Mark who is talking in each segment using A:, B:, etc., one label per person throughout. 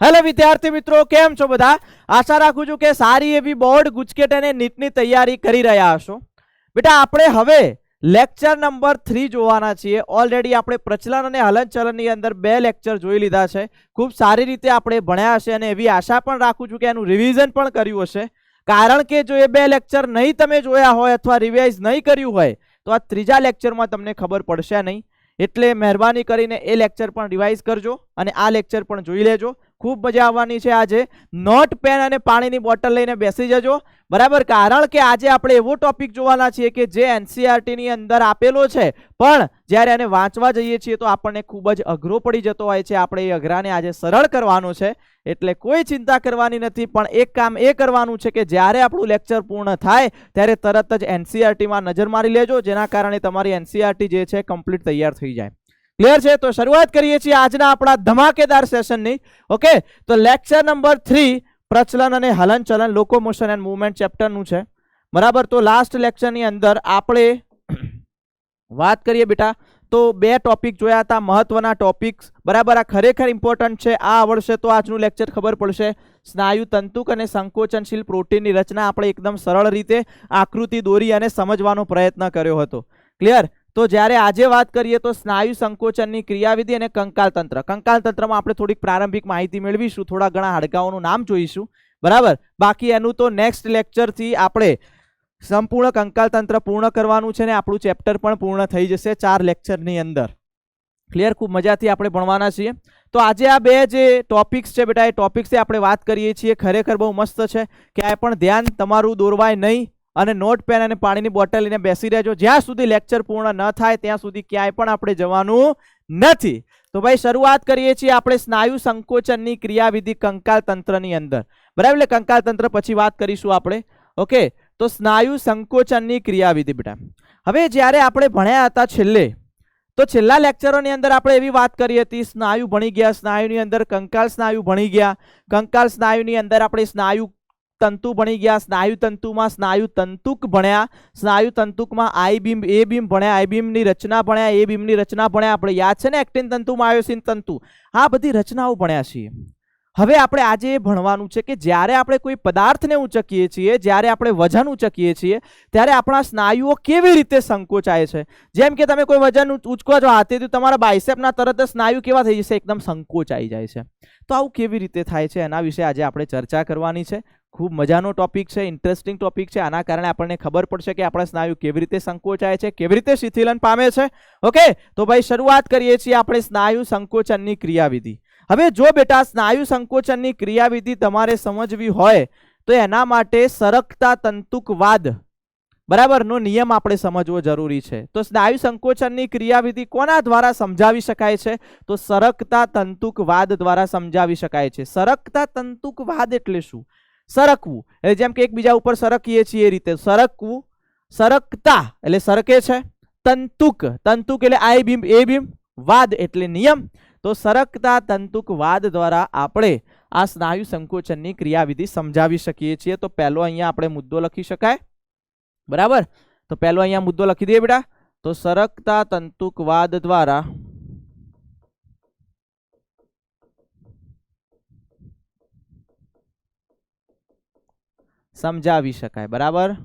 A: Hello વિદ્યાર્થી મિત્રો, કેમ છો બધા? આશા રાખું છું કે સારી એવી બોર્ડ ગુજકેટ અને નીટની તૈયારી કરી રહ્યા હશો. બેટા આપણે હવે લેક્ચર નંબર 3 જોવાના છીએ. ઓલરેડી આપણે પ્રચલન અને હલનચલનની અંદર 2 લેક્ચર જોઈ લીધા છે. ખૂબ સારી રીતે આપણે ભણ્યા હશે અને એવી આશા પણ રાખું છું કે એનું રિવિઝન પણ કર્યું હશે. કારણ કે જો એ 2 લેક્ચર નહીં તમે જોયા હોય અથવા રિવાઇઝ નહીં કર્યું હોય તો આ ત્રીજા લેક્ચરમાં તમને ખબર પડશે નહીં. એટલે મહેરબાની કરીને એ લેક્ચર પણ રિવાઇઝ કરજો અને આ લેક્ચર પણ જોઈ લેજો. ખૂબ મજા આવવાની છે. આજે નોટ પેન અને પાણીની બોટલ લઈને બેસી જજો, બરાબર? કારણ કે આજે આપણે એવો ટોપિક જોવાના છીએ કે જે એનસીઈઆરટી ની અંદર આપેલો છે, પણ જ્યારે એને વાંચવા જઈએ છીએ તો આપણને ખૂબ જ અઘરો પડી જતો હોય છે. આપણે એ અઘરાને આજે સરળ કરવાનો છે, એટલે કોઈ ચિંતા કરવાની નથી. પણ એક કામ એ કરવાનું છે કે જ્યારે આપણું લેક્ચર પૂર્ણ થાય ત્યારે તરત જ એનસીઈઆરટીમાં નજર મારી લેજો, જેના કારણે તમારી એનસીઈઆરટી જે છે કમ્પ્લીટ તૈયાર થઈ જાય. ક્લિયર છે? તો શરૂઆત કરીએ છીએ આજના આપણા ધમાકેદાર સેશનની. ઓકે, તો લેક્ચર નંબર 3 પ્રચલન અને હલનચલન, લોકોમોશન એન્ડ મૂવમેન્ટ ચેપ્ટરનું છે, બરાબર? તો લાસ્ટ લેક્ચરની અંદર આપણે વાત કરીએ બેટા તો 2 ટોપિક જોયા હતા, મહત્વના ટોપિક્સ, બરાબર? આ ખરેખર ઇમ્પોર્ટન્ટ છે. આ આવડશે તો આજનું લેક્ચર ખબર પડશે. સ્નાયુ તંતુક અને સંકોચનશીલ પ્રોટીનની રચના આપણે એકદમ સરળ રીતે આકૃતિ દોરી અને સમજવાનો પ્રયત્ન કર્યો હતો. ક્લિયર? તો જ્યારે આજે વાત કરીએ તો સ્નાયુ સંકોચનની ક્રિયાવિધિ અને કંકાલ તંત્ર. કંકાલ તંત્રમાં આપણે થોડીક પ્રારંભિક માહિતી મેળવીશું, થોડા ઘણા હાડકાઓનું નામ જોઈશું, બરાબર? બાકી એનું તો નેક્સ્ટ લેક્ચરથી આપણે સંપૂર્ણ કંકાલ તંત્ર પૂર્ણ કરવાનું છે ને આપણું ચેપ્ટર પણ પૂર્ણ થઈ જશે 4 લેક્ચરની અંદર. ક્લિયર? ખૂબ મજાથી આપણે ભણવાના છીએ. તો આજે આ 2 જે ટોપિક્સ છે બેટા, એ ટોપિક્સથી આપણે વાત કરીએ છીએ. ખરેખર બહુ મસ્ત છે. ક્યાંય પણ ધ્યાન તમારું દોરવાય નહીં અને નોટ પેન અને પાણીની બોટલ લઈને બેસી રહેજો. જ્યાં સુધી લેક્ચર પૂર્ણ ન થાય ત્યાં સુધી ક્યાંય પણ આપણે જવાનું નથી. તો ભાઈ શરૂઆત કરીએ છીએ આપણે સ્નાયુ સંકોચનની ક્રિયાવિધિ કંકાલ તંત્રની અંદર, બરાબર? એટલે કંકાલ તંત્ર પછી વાત કરીશું આપણે. ઓકે, તો સ્નાયુ સંકોચનની ક્રિયાવિધિ બેટા, હવે જ્યારે આપણે ભણ્યા હતા છેલ્લે, તો છેલ્લા લેક્ચરોની અંદર આપણે એવી વાત કરી હતી, સ્નાયુ ભણી ગયા, સ્નાયુની અંદર કંકાલ સ્નાયુ ભણી ગયા, કંકાલ સ્નાયુની અંદર આપણે સ્નાયુ તંતુ ભણી ગયા, સ્નાયુ તંતુમાં સ્નાયુ તંતુક ભણ્યા, સ્નાયુ તંતુકમાં આઈ બીમ એ બીમ ભણ્યા, આઈ બીમની રચના ભણ્યા, એ બીમની રચના ભણ્યા. આપણે યાદ છે ને એક્ટિન તંતુ, માયોસિન તંતુ, આ બધી રચનાઓ ભણ્યા છીએ. હવે આપણે આજે એ ભણવાનું છે કે જ્યારે આપણે કોઈ પદાર્થને ઉંચકીએ છીએ, જ્યારે આપણે વજન ઉંચકીએ છીએ, ત્યારે આપણા સ્નાયુઓ કેવી રીતે સંકોચાય છે. જેમ કે તમે કોઈ વજન ઉંચકો છો હાથેથી, તમારા બાયસેપના તરત જ સ્નાયુ કેવા થઈ જશે? એકદમ સંકોચાઈ જાય છે. તો આવું કેવી રીતે થાય છે એના વિશે આજે આપણે ચર્ચા કરવાની છે. ખૂબ મજાનો ટોપિક છે, ઇન્ટરેસ્ટિંગ ટોપિક છે. આના કારણે આપણને ખબર પડશે કે આપણા સ્નાયુ કેવી રીતે સંકોચાય છે, કેવી રીતે શિથિલન પામે છે. ઓકે, તો ભાઈ શરૂઆત કરીએ છીએ આપણે સ્નાયુ સંકોચનની ક્રિયાવિધિ. હવે જો બેટા સ્નાયુ સંકોચનની ક્રિયાવિધિ તમારે સમજવી હોય તો એના માટે સરકતા તંતુકવાદ, બરાબર, નો નિયમ આપણે સમજવો જરૂરી છે. તો સ્નાયુ સંકોચનની ક્રિયાવિધિ કોના દ્વારા સમજાવી શકાય છે? તો સરકતા તંતુકવાદ દ્વારા સમજાવી શકાય છે. સરકતા તંતુકવાદ એટલે શું? સરકવું એટલે જેમ કે એકબીજા ઉપર સરકીએ છીએ એ રીતે સરકવું. સરકતા એટલે સરકે છે. તંતુક, તંતુક એટલે આઈ બીમ એ બીમ, વાદ એટલે નિયમ. તો સરકતા તંતુકવાદ દ્વારા આપણે આ સ્નાયુ સંકોચનની ક્રિયાવિધિ સમજાવી શકીએ છીએ. તો પહેલો અહીંયા આપણે મુદ્દો લખી શકાય, બરાબર? તો પહેલો અહીંયા મુદ્દો લખી દઈએ બેટા. તો સરકતા તંતુકવાદ દ્વારા સમજાવી શકાય, બરાબર?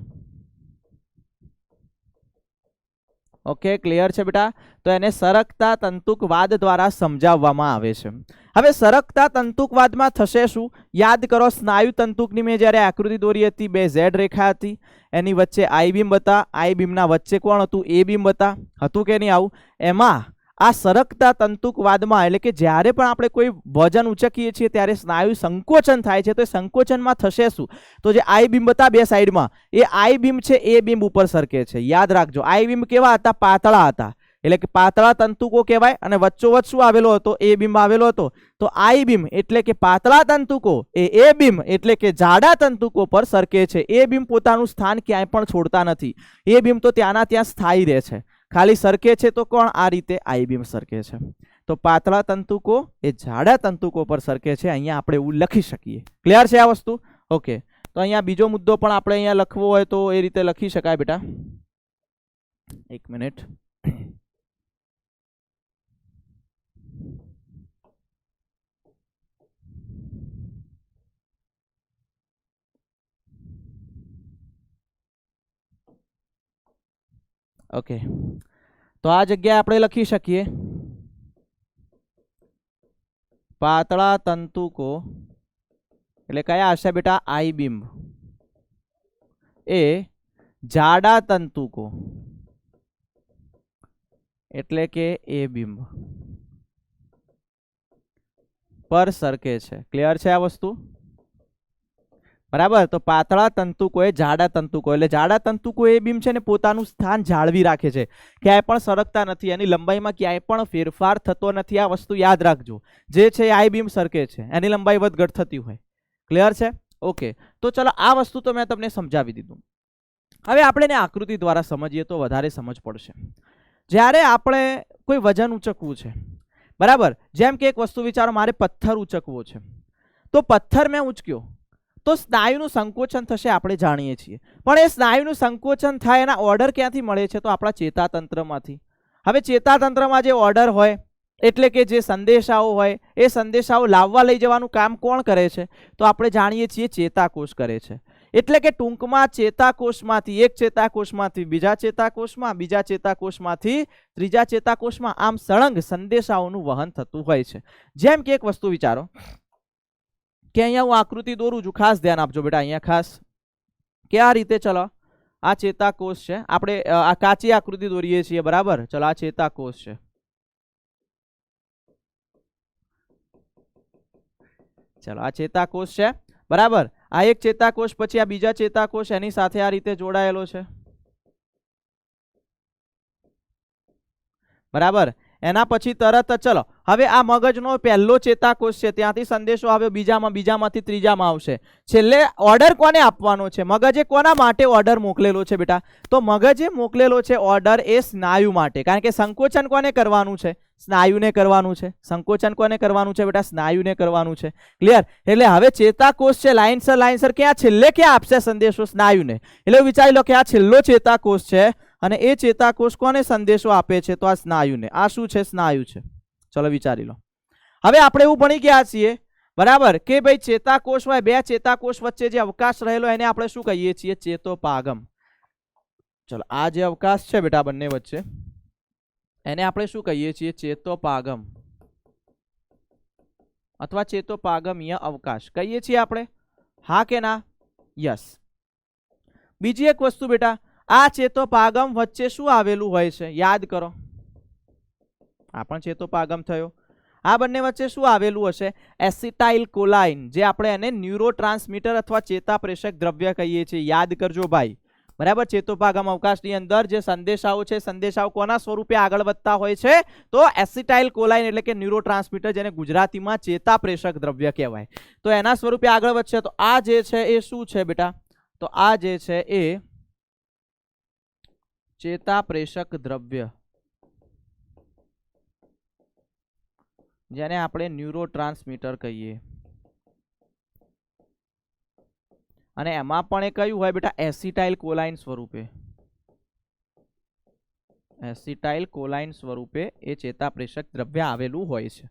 A: ઓકે, ક્લિયર છે બેટા? તો એને સરકતા તંતુકવાદ દ્વારા સમજાવવામાં આવે છે. હવે સરકતા તંતુકવાદમાં થશે શું? યાદ કરો, સ્નાયુ તંતુકની મેં જ્યારે આકૃતિ દોરી હતી, 2 ઝેડ રેખા હતી, એની વચ્ચે આઈ બીમ બતા, આઈ બીમના વચ્ચે કોણ હતું? એ બીમ બતા, હતું કે નહીં આવું? એમાં આ સરકતા તંતુકવાદમાં એટલે કે જ્યારે પણ આપણે કોઈ વજન ઉંચકીએ છીએ ત્યારે સ્નાયુ સંકોચન થાય છે. તો એ સંકોચનમાં થશે શું? તો જે આઈ બીમ બતા બે સાઈડમાં, એ આઈ બીમ છે એ બીમ ઉપર સરકે છે. યાદ રાખજો, આઈ બીમ કેવા હતા? પાતળા હતા, એટલે કે પાતળા તંતુકો કહેવાય. અને વચ્ચોવચ્ચ શું આવેલો હતો? એ બીમ આવેલો હતો. તો આઈ બીમ એટલે કે પાતળા તંતુકો, એ બીમ એટલે કે જાડા તંતુકો પર સરકે છે. એ બીમ પોતાનું સ્થાન ક્યાંય પણ છોડતા નથી. એ બીમ તો ત્યાંના ત્યાં સ્થાયી રહે છે. ખાલી સરકે છે તો કોણ? આ રીતે આઈ બીમ સરકે છે. તો પાતળા તંતુકો એ જાડા તંતુકો પર સરકે છે. અહીંયા આપણે એવું લખી શકીએ. ક્લિયર છે આ વસ્તુ? ઓકે, તો અહીંયા બીજો મુદ્દો પણ આપણે અહીંયા લખવો હોય તો એ રીતે લખી શકાય બેટા. એક મિનિટ. ઓકે, તો આ જગ્યાએ આપણે લખી શકીએ પાતળા તંતુકો એટલે કયા હશે બેટા? આઈ બિંબ એ જાડા તંતુકો એટલે કે એ બિંબ પર સરકે છે. ક્લિયર છે આ વસ્તુ? બરાબર. તો પાતળા તંતુકો એ જાડા તંતુકો એટલે જાડા તંતુકો એ બિંબ છે ને પોતાનું સ્થાન જાળવી રાખે છે, ક્યાંય પણ સરકતા નથી, એની લંબાઈમાં ક્યાંય પણ ફેરફાર થતો નથી. આ વસ્તુ યાદ રાખજો. જે છે આઈ બિંબ સરકે છે, એની લંબાઈ વધઘટ થતી હોય. ક્લિયર છે? ઓકે, તો ચલો આ વસ્તુ તો મેં તમને સમજાવી દીધું. હવે આપણે એને આકૃતિ દ્વારા સમજીએ તો વધારે સમજ પડશે. જ્યારે આપણે કોઈ વજન ઉચકવું છે, બરાબર, જેમ કે એક વસ્તુ વિચારો, મારે પથ્થર ઉચકવો છે, તો પથ્થર મેં ઉચક્યો તો સ્નાયુનું સંકોચન થશે, આપણે જાણીએ છીએ. પણ એ સ્નાયુનું સંકોચન થાય એના ઓર્ડર ક્યાંથી મળે છે? તો આપણા ચેતાતંત્રમાંથી. હવે ચેતાતંત્રમાં જે ઓર્ડર હોય એટલે કે જે સંદેશાઓ હોય, એ સંદેશાઓ લાવવા લઈ જવાનું કામ કોણ કરે છે? તો આપણે જાણીએ છીએ ચેતાકોષ કરે છે. એટલે કે ટૂંકમાં ચેતાકોષમાંથી, એક ચેતાકોષમાંથી બીજા ચેતાકોષમાં, બીજા ચેતાકોષમાંથી ત્રીજા ચેતાકોષમાં, આમ સળંગ સંદેશાઓનું વહન થતું હોય છે. જેમ કે એક વસ્તુ વિચારો કે અહીંયા હું આકૃતિ દોરું છું, ખાસ ધ્યાન આપજો બેટા. અહીંયા ખાસ કે આ રીતે, ચલો આ ચેતાકોષ છે, આપણે આ કાચી આકૃતિ દોરીએ છીએ, બરાબર. ચલો આ ચેતાકોષ છે, ચલો આ ચેતાકોષ છે, બરાબર. આ એક ચેતાકોષ, પછી આ બીજા ચેતાકોષ એની સાથે આ રીતે જોડાયેલો છે, બરાબર. એના પછી તરત ચલો હવે આ મગજનો પહેલો ચેતાકોષ છે, ત્યાંથી સંદેશો આવ્યો બીજામાં, બીજામાંથી ત્રીજામાં આવશે. છેલ્લે ઓર્ડર કોને આપવાનો છે? મગજે કોના માટે ઓર્ડર મોકલેલો છે બેટા? તો મગજે મોકલેલો છે ઓર્ડર એ સ્નાયુ માટે, કારણ કે સંકોચન કોને કરવાનું છે? સ્નાયુને કરવાનું છે. સંકોચન કોને કરવાનું છે બેટા? સ્નાયુને કરવાનું છે. ક્લિયર? એટલે હવે ચેતાકોષ છે, લાઇનસર ક્યાં છેલ્લે ક્યાં આપશે સંદેશો? સ્નાયુને. એટલે વિચારી લો કે આ છેલ્લો ચેતાકોષ છે અને એ ચેતાકોષ કોને સંદેશો આપે છે? તો આ સ્નાયુને. આ શું છે? સ્નાયુ છે. ચલો વિચારી લો. હવે આપણે એવું ભણી ગયા છીએ, બરાબર, કે ભાઈ ચેતાકોષ હોય, બે ચેતાકોષ વચ્ચે જે અવકાશ રહેલો એને આપણે શું કહીએ છીએ? ચેતોપાગમ. ચલો આ જે અવકાશ છે બેટા બંને વચ્ચે, એને આપણે શું કહીએ છીએ? ચેતોપાગમ અથવા ચેતોપાગમીય અવકાશ કહીએ છીએ આપણે. હા કે ના? યસ. બીજી એક વસ્તુ બેટા, આ ચેતોપાગમ વચ્ચે શું આવેલું હોય છે? યાદ કરો. આ પણ ચેતોપાગમ થયો. આ બંને વચ્ચે શું આવેલું હશે? એસિટાઇલ કોલાઇન, જે આપણે એને ન્યુરોટ્રાન્સમીટર અથવા ચેતાપ્રેષક દ્રવ્ય કહીએ છીએ. યાદ કરજો ભાઈ, બરાબર. ચેતોપાગમ અવકાશની અંદર જે સંદેશાઓ છે, સંદેશાઓ કોના સ્વરૂપે આગળ વધતા હોય છે? તો એસિટાઇલ કોલાઇન એટલે કે ન્યુરોટ્રાન્સમીટર, જેને ગુજરાતીમાં ચેતાપ્રેષક દ્રવ્ય કહેવાય. તો એના સ્વરૂપે આગળ વધશે. તો આ જે છે એ શું છે બેટા? તો આ જે છે એ ચેતાપ્રેષક દ્રવ્ય, જેને આપણે ન્યુરોટ્રાન્સમીટર કહીએ. અને એમાં પણ એ કયું હોય બેટા? એસિટાઇલ કોલાઇન સ્વરૂપે. એસિટાઇલ કોલાઇન સ્વરૂપે એ ચેતાપ્રેષક દ્રવ્ય આવેલું હોય છે.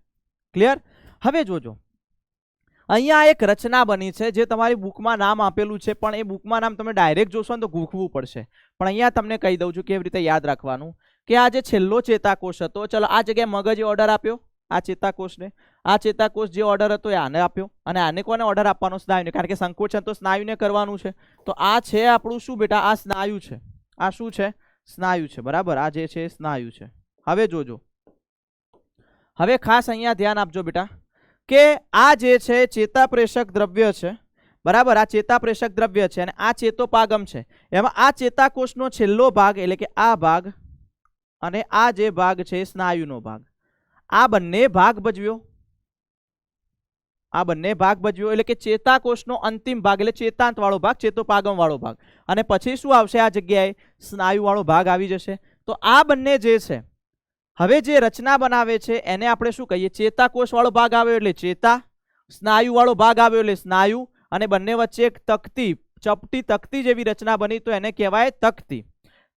A: ક્લિયર? હવે જોજો, અહીંયા એક રચના બની છે જે તમારી બુકમાં નામ આપેલું છે, પણ એ બુકમાં નામ તમે ડાયરેક્ટ જોશો ને તો ગૂંખવું પડશે. પણ અહીંયા તમને કહી દઉં છું કેવી રીતે યાદ રાખવાનું. કે આ જે છેલ્લો ચેતાકોષ હતો, ચલો આ જગ્યાએ મગજે ઓર્ડર આપ્યો આ ચેતાકોષને. આ ચેતાકોષ જે ઓર્ડર હતો એ આને આપ્યો, અને આને કોને ઓર્ડર આપવાનો? સ્નાયુને, કારણ કે સંકોચન તો સ્નાયુને કરવાનું છે. તો આ છે આપણું શું બેટા? આ સ્નાયુ છે. આ શું છે? સ્નાયુ છે, બરાબર. આ જે છે સ્નાયુ છે. હવે જોજો, હવે ખાસ અહીંયા ધ્યાન આપજો બેટા કે આ જે છે ચેતાપ્રેષક દ્રવ્ય છે, બરાબર. આ ચેતાપ્રેષક દ્રવ્ય છે અને આ ચેતોપાગમ છે. એમાં આ ચેતાકોષનો છેલ્લો ભાગ એટલે કે આ ભાગ અને આ જે ભાગ છે સ્નાયુનો ભાગ, આ બંને ભાગ ભજવ્યો. આ બંને ભાગ ભજવ્યો એટલે કે ચેતાકોષનો અંતિમ ભાગ એટલે ચેતાંત વાળો ભાગ, ચેતોપાગમ વાળો ભાગ, અને પછી શું આવશે? આ જગ્યાએ સ્નાયુ વાળો ભાગ આવી જશે. તો આ બંને જે છે, હવે જે રચના બનાવે છે એને આપણે શું કહીએ? ચેતાકોષ વાળો ભાગ આવ્યો એટલે ચેતા, સ્નાયુ વાળો ભાગ આવ્યો એટલે સ્નાયુ, અને બંને વચ્ચે એક તકતી, ચપટી તકતી જેવી રચના બની તો એને કહેવાય તકતી.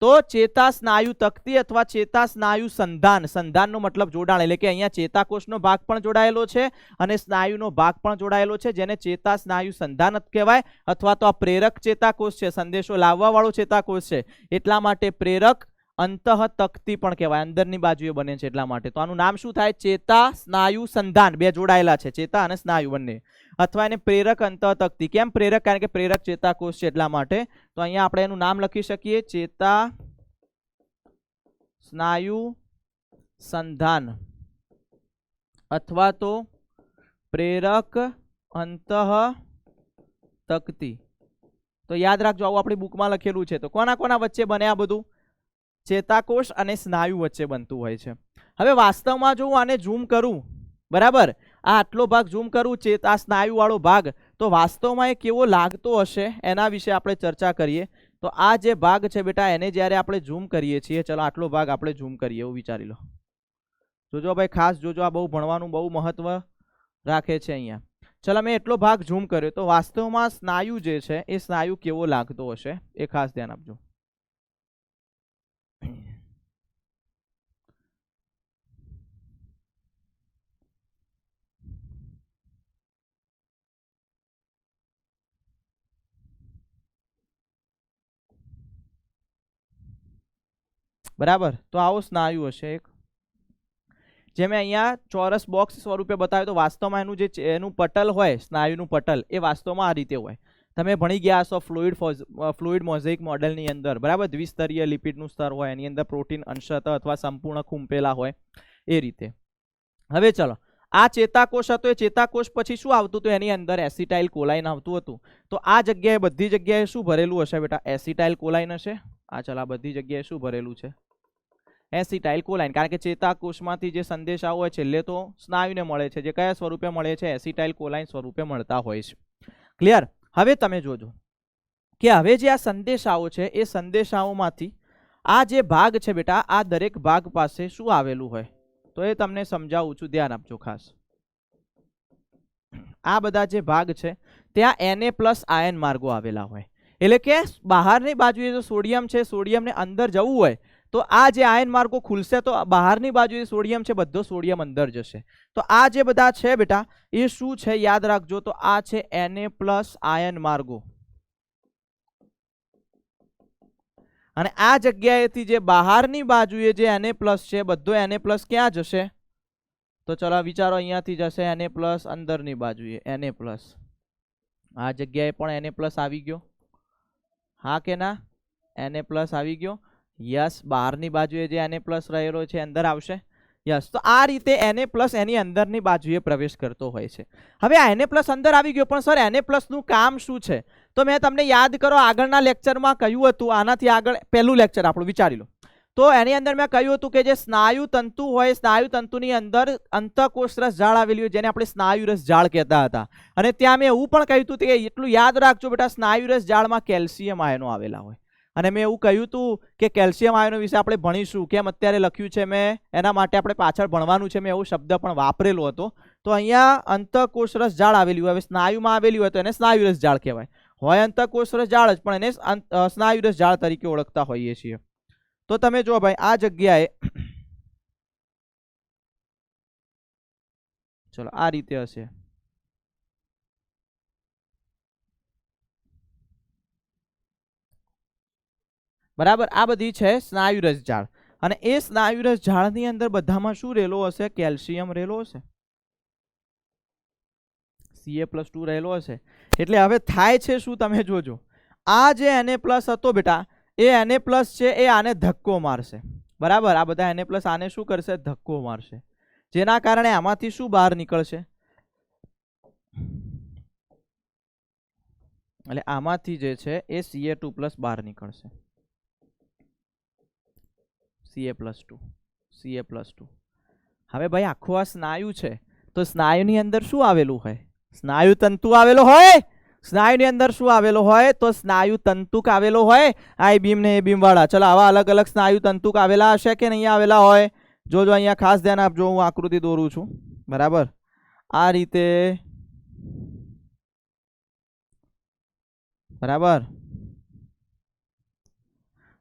A: તો ચેતા સ્નાયુ તકતી અથવા ચેતા સ્નાયુ સંધાન. સંધાનનો મતલબ જોડાણ, એટલે કે અહીંયા ચેતાકોષનો ભાગ પણ જોડાયેલો છે અને સ્નાયુનો ભાગ પણ જોડાયેલો છે, જેને ચેતા સ્નાયુ સંધાન કહેવાય. અથવા તો આ પ્રેરક ચેતાકોષ છે, સંદેશો લાવવા વાળો ચેતાકોષ છે, એટલા માટે પ્રેરક અંતઃતક્તિ પણ કહેવાય, અંદરની બાજુએ બને છે એટલા માટે. તો આનું નામ શું થાય? ચેતા સ્નાયુ સંધાન. બે જોડાયેલા છે, ચેતા અને સ્નાયુ બંને. અથવા એને પ્રેરક અંતઃતક્તિ. કેમ પ્રેરક? કારણ કે પ્રેરક ચેતાકોષ છે એટલા માટે. તો અહીંયા આપણે એનું નામ લખી શકીએ, ચેતા સ્નાયુ સંધાન અથવા તો પ્રેરક અંતઃતક્તિ. તો યાદ રાખજો, આવું આપણી બુકમાં લખેલું છે. તો કોના કોના વચ્ચે બને આ બધું? ચેતાકોષ અને સ્નાયુ વચ્ચે બનતું હોય છે. હવે વાસ્તવમાં જો હું આને ઝૂમ કરું, બરાબર, આ આટલો ભાગ ઝૂમ કરું, ચેતા સ્નાયુ વાળો ભાગ, તો વાસ્તવમાં એ કેવો લાગતો હશે એના વિશે આપણે ચર્ચા કરીએ. તો આ જે ભાગ છે બેટા, એને જ્યારે આપણે ઝૂમ કરીએ છીએ, ચલો આટલો ભાગ આપણે ઝૂમ કરીએ એવું વિચારી લો. જોજો ભાઈ, ખાસ જોજો, આ બહુ ભણવાનું બહુ મહત્વ રાખે છે અહીંયા. ચલો મેં એટલો ભાગ ઝૂમ કર્યો, તો વાસ્તવમાં સ્નાયુ જે છે એ સ્નાયુ કેવો લાગતો હશે એ ખાસ ધ્યાન આપજો. બરાબર, તો આવો સ્નાયુ હશે એક, જે મેં અહીંયા ચોરસ બોક્સ સ્વરૂપે બતાવ્યું. તો વાસ્તવમાં એનું જે એનું પટલ હોય, સ્નાયુનું પટલ, એ વાસ્તવમાં આ રીતે હોય. તમે ભણી ગયા છો ફ્લુઇડ મોઝેઇક મોડેલની અંદર, બરાબર, દ્વિસ્તરીય લિપિડનું સ્તર હોય, એની અંદર પ્રોટીન અંશતઃ અથવા સંપૂર્ણ ખૂંપેલા હોય એ રીતે. હવે ચલો, આ ચેતાકોષ હતો, એ ચેતાકોષ પછી શું આવતું હતું? એની અંદર એસિટાઇલ કોલાઇન આવતું હતું. તો આ જગ્યાએ બધી જગ્યાએ શું ભરેલું હશે બેટા? એસિટાઇલ કોલાઇન હશે. આ ચલો, આ બધી જગ્યાએ શું ભરેલું છે? એસિટાઇલ કોલાઇન. કારણ કે ચેતાકોષમાંથી જે સંદેશાઓ હોય છેલ્લે તો સ્નાયુને મળે છે, જે કયા સ્વરૂપે મળે છે? એસિટાઇલ કોલાઇન સ્વરૂપે મળતા હોય છે. ક્લિયર? હવે તમે જોજો કે હવે જે આ સંદેશાઓ છે એ સંદેશાઓમાંથી આ જે ભાગ છે બેટા, આ દરેક ભાગ પાસે શું આવેલું હોય? તો એ તમને સમજાવું છું, ધ્યાન આપજો ખાસ. આ બધા જે ભાગ છે ત્યાં Na+ આયન માર્ગો આવેલા હોય. એટલે કે બહારની બાજુએ જો સોડિયમ છે, સોડિયમને અંદર જવું હોય તો આ જે આયન માર્ગો ખુલશે, તો બહારની બાજુએ સોડિયમ છે, બધો સોડિયમ અંદર જશે. તો આ જે બધા છે બેટા, એ શું છે યાદ રાખજો, તો આ છે Na+ આયન માર્ગો. અને આ જગ્યાએથી જે બહારની બાજુએ જે Na+ છે, બધો Na+ ક્યાં જશે? તો ચલો વિચારો, અહીંયાથી જશે Na+ અંદરની બાજુએ. Na+, આ જગ્યાએ પણ Na+ આવી ગયો, હા કે ના? Na+ આવી ગયો. યસ, બહારની બાજુએ જે Na+ રહેલો છે અંદર આવશે. યસ, તો આ રીતે Na+ એની અંદરની બાજુએ પ્રવેશ કરતો હોય છે. હવે આ Na+ અંદર આવી ગયો, પણ સર Na+ નું કામ શું છે? તો મેં તમને યાદ કરો, આગળના લેક્ચરમાં કહ્યું હતું, આનાથી આગળ પહેલું લેક્ચર આપણું વિચારી લો. તો એની અંદર મેં કહ્યું હતું કે જે સ્નાયુ તંતુ હોય, સ્નાયુ તંતુની અંદર અંતઃકોષ રસ જાળ આવેલી હોય, જેને આપણે સ્નાયુ રસ જાળ કહેતા હતા. અને ત્યાં મેં એવું પણ કહ્યું હતું કે એટલું યાદ રાખજો બેટા, સ્નાયુ રસ જાળમાં કેલ્શિયમ આયનો આવેલા હોય. અને મેં એવું કહ્યું હતું કે કેલ્શિયમ આયનો વિશે આપણે ભણીશું. કેમ અત્યારે લખ્યું છે મેં, એના માટે આપણે પાછળ ભણવાનું છે. મેં એવો શબ્દ પણ વાપરેલો હતો. તો અહીંયા અંતઃકોષ રસ જાળ આવેલી હોય, હવે સ્નાયુમાં આવેલી હોય તો એને સ્નાયુ રસ જાળ કહેવાય. હોય અંતઃકોષ રસ જાળ જ, પણ એને સ્નાયુ રસ જાળ તરીકે ઓળખતા હોઈએ છીએ. તો તમે જો ભાઈ, આ જગ્યાએ ચલો આ રીતે હશે, બરાબર. આ બધી છે સ્નાયુ રસ જાળ. અને એ સ્નાયુ રસ જાળની અંદર બધામાં શું રહેલો હશે? કેલ્શિયમ રહેલો હશે, Ca+2 રહેલો હશે. એટલે હવે થાય છે શું, તમે જોજો, આ જે Na+ હતો બેટા, એ Na+ છે એ આને ધક્કો મારશે, બરાબર. આ બધા Na+ આને શું કરશે? ધક્કો મારશે, જેના કારણે આમાંથી શું બહાર નીકળશે? એટલે આમાંથી જે છે એ Ca2+ બહાર નીકળશે. Ca+2. હવે ભાઈ આખું આ સ્નાયુ છે, તો સ્નાયુની અંદર શું આવેલું હોય? સ્નાયુ તંતુ આવેલો હોય. સ્નાયુની અંદર શું આવેલો હોય? તો સ્નાયુ તંતુક આવેલો હોય. આઈ બીમ ને એ બીમ વાળા. ચલો, આવા અલગ અલગ સ્નાયુ તંતુક આવેલા હશે કે નહીં આવેલા હોય? જોજો, અહીંયા ખાસ ધ્યાન આપજો, હું આકૃતિ દોરું છું, બરાબર. આ રીતે, બરાબર,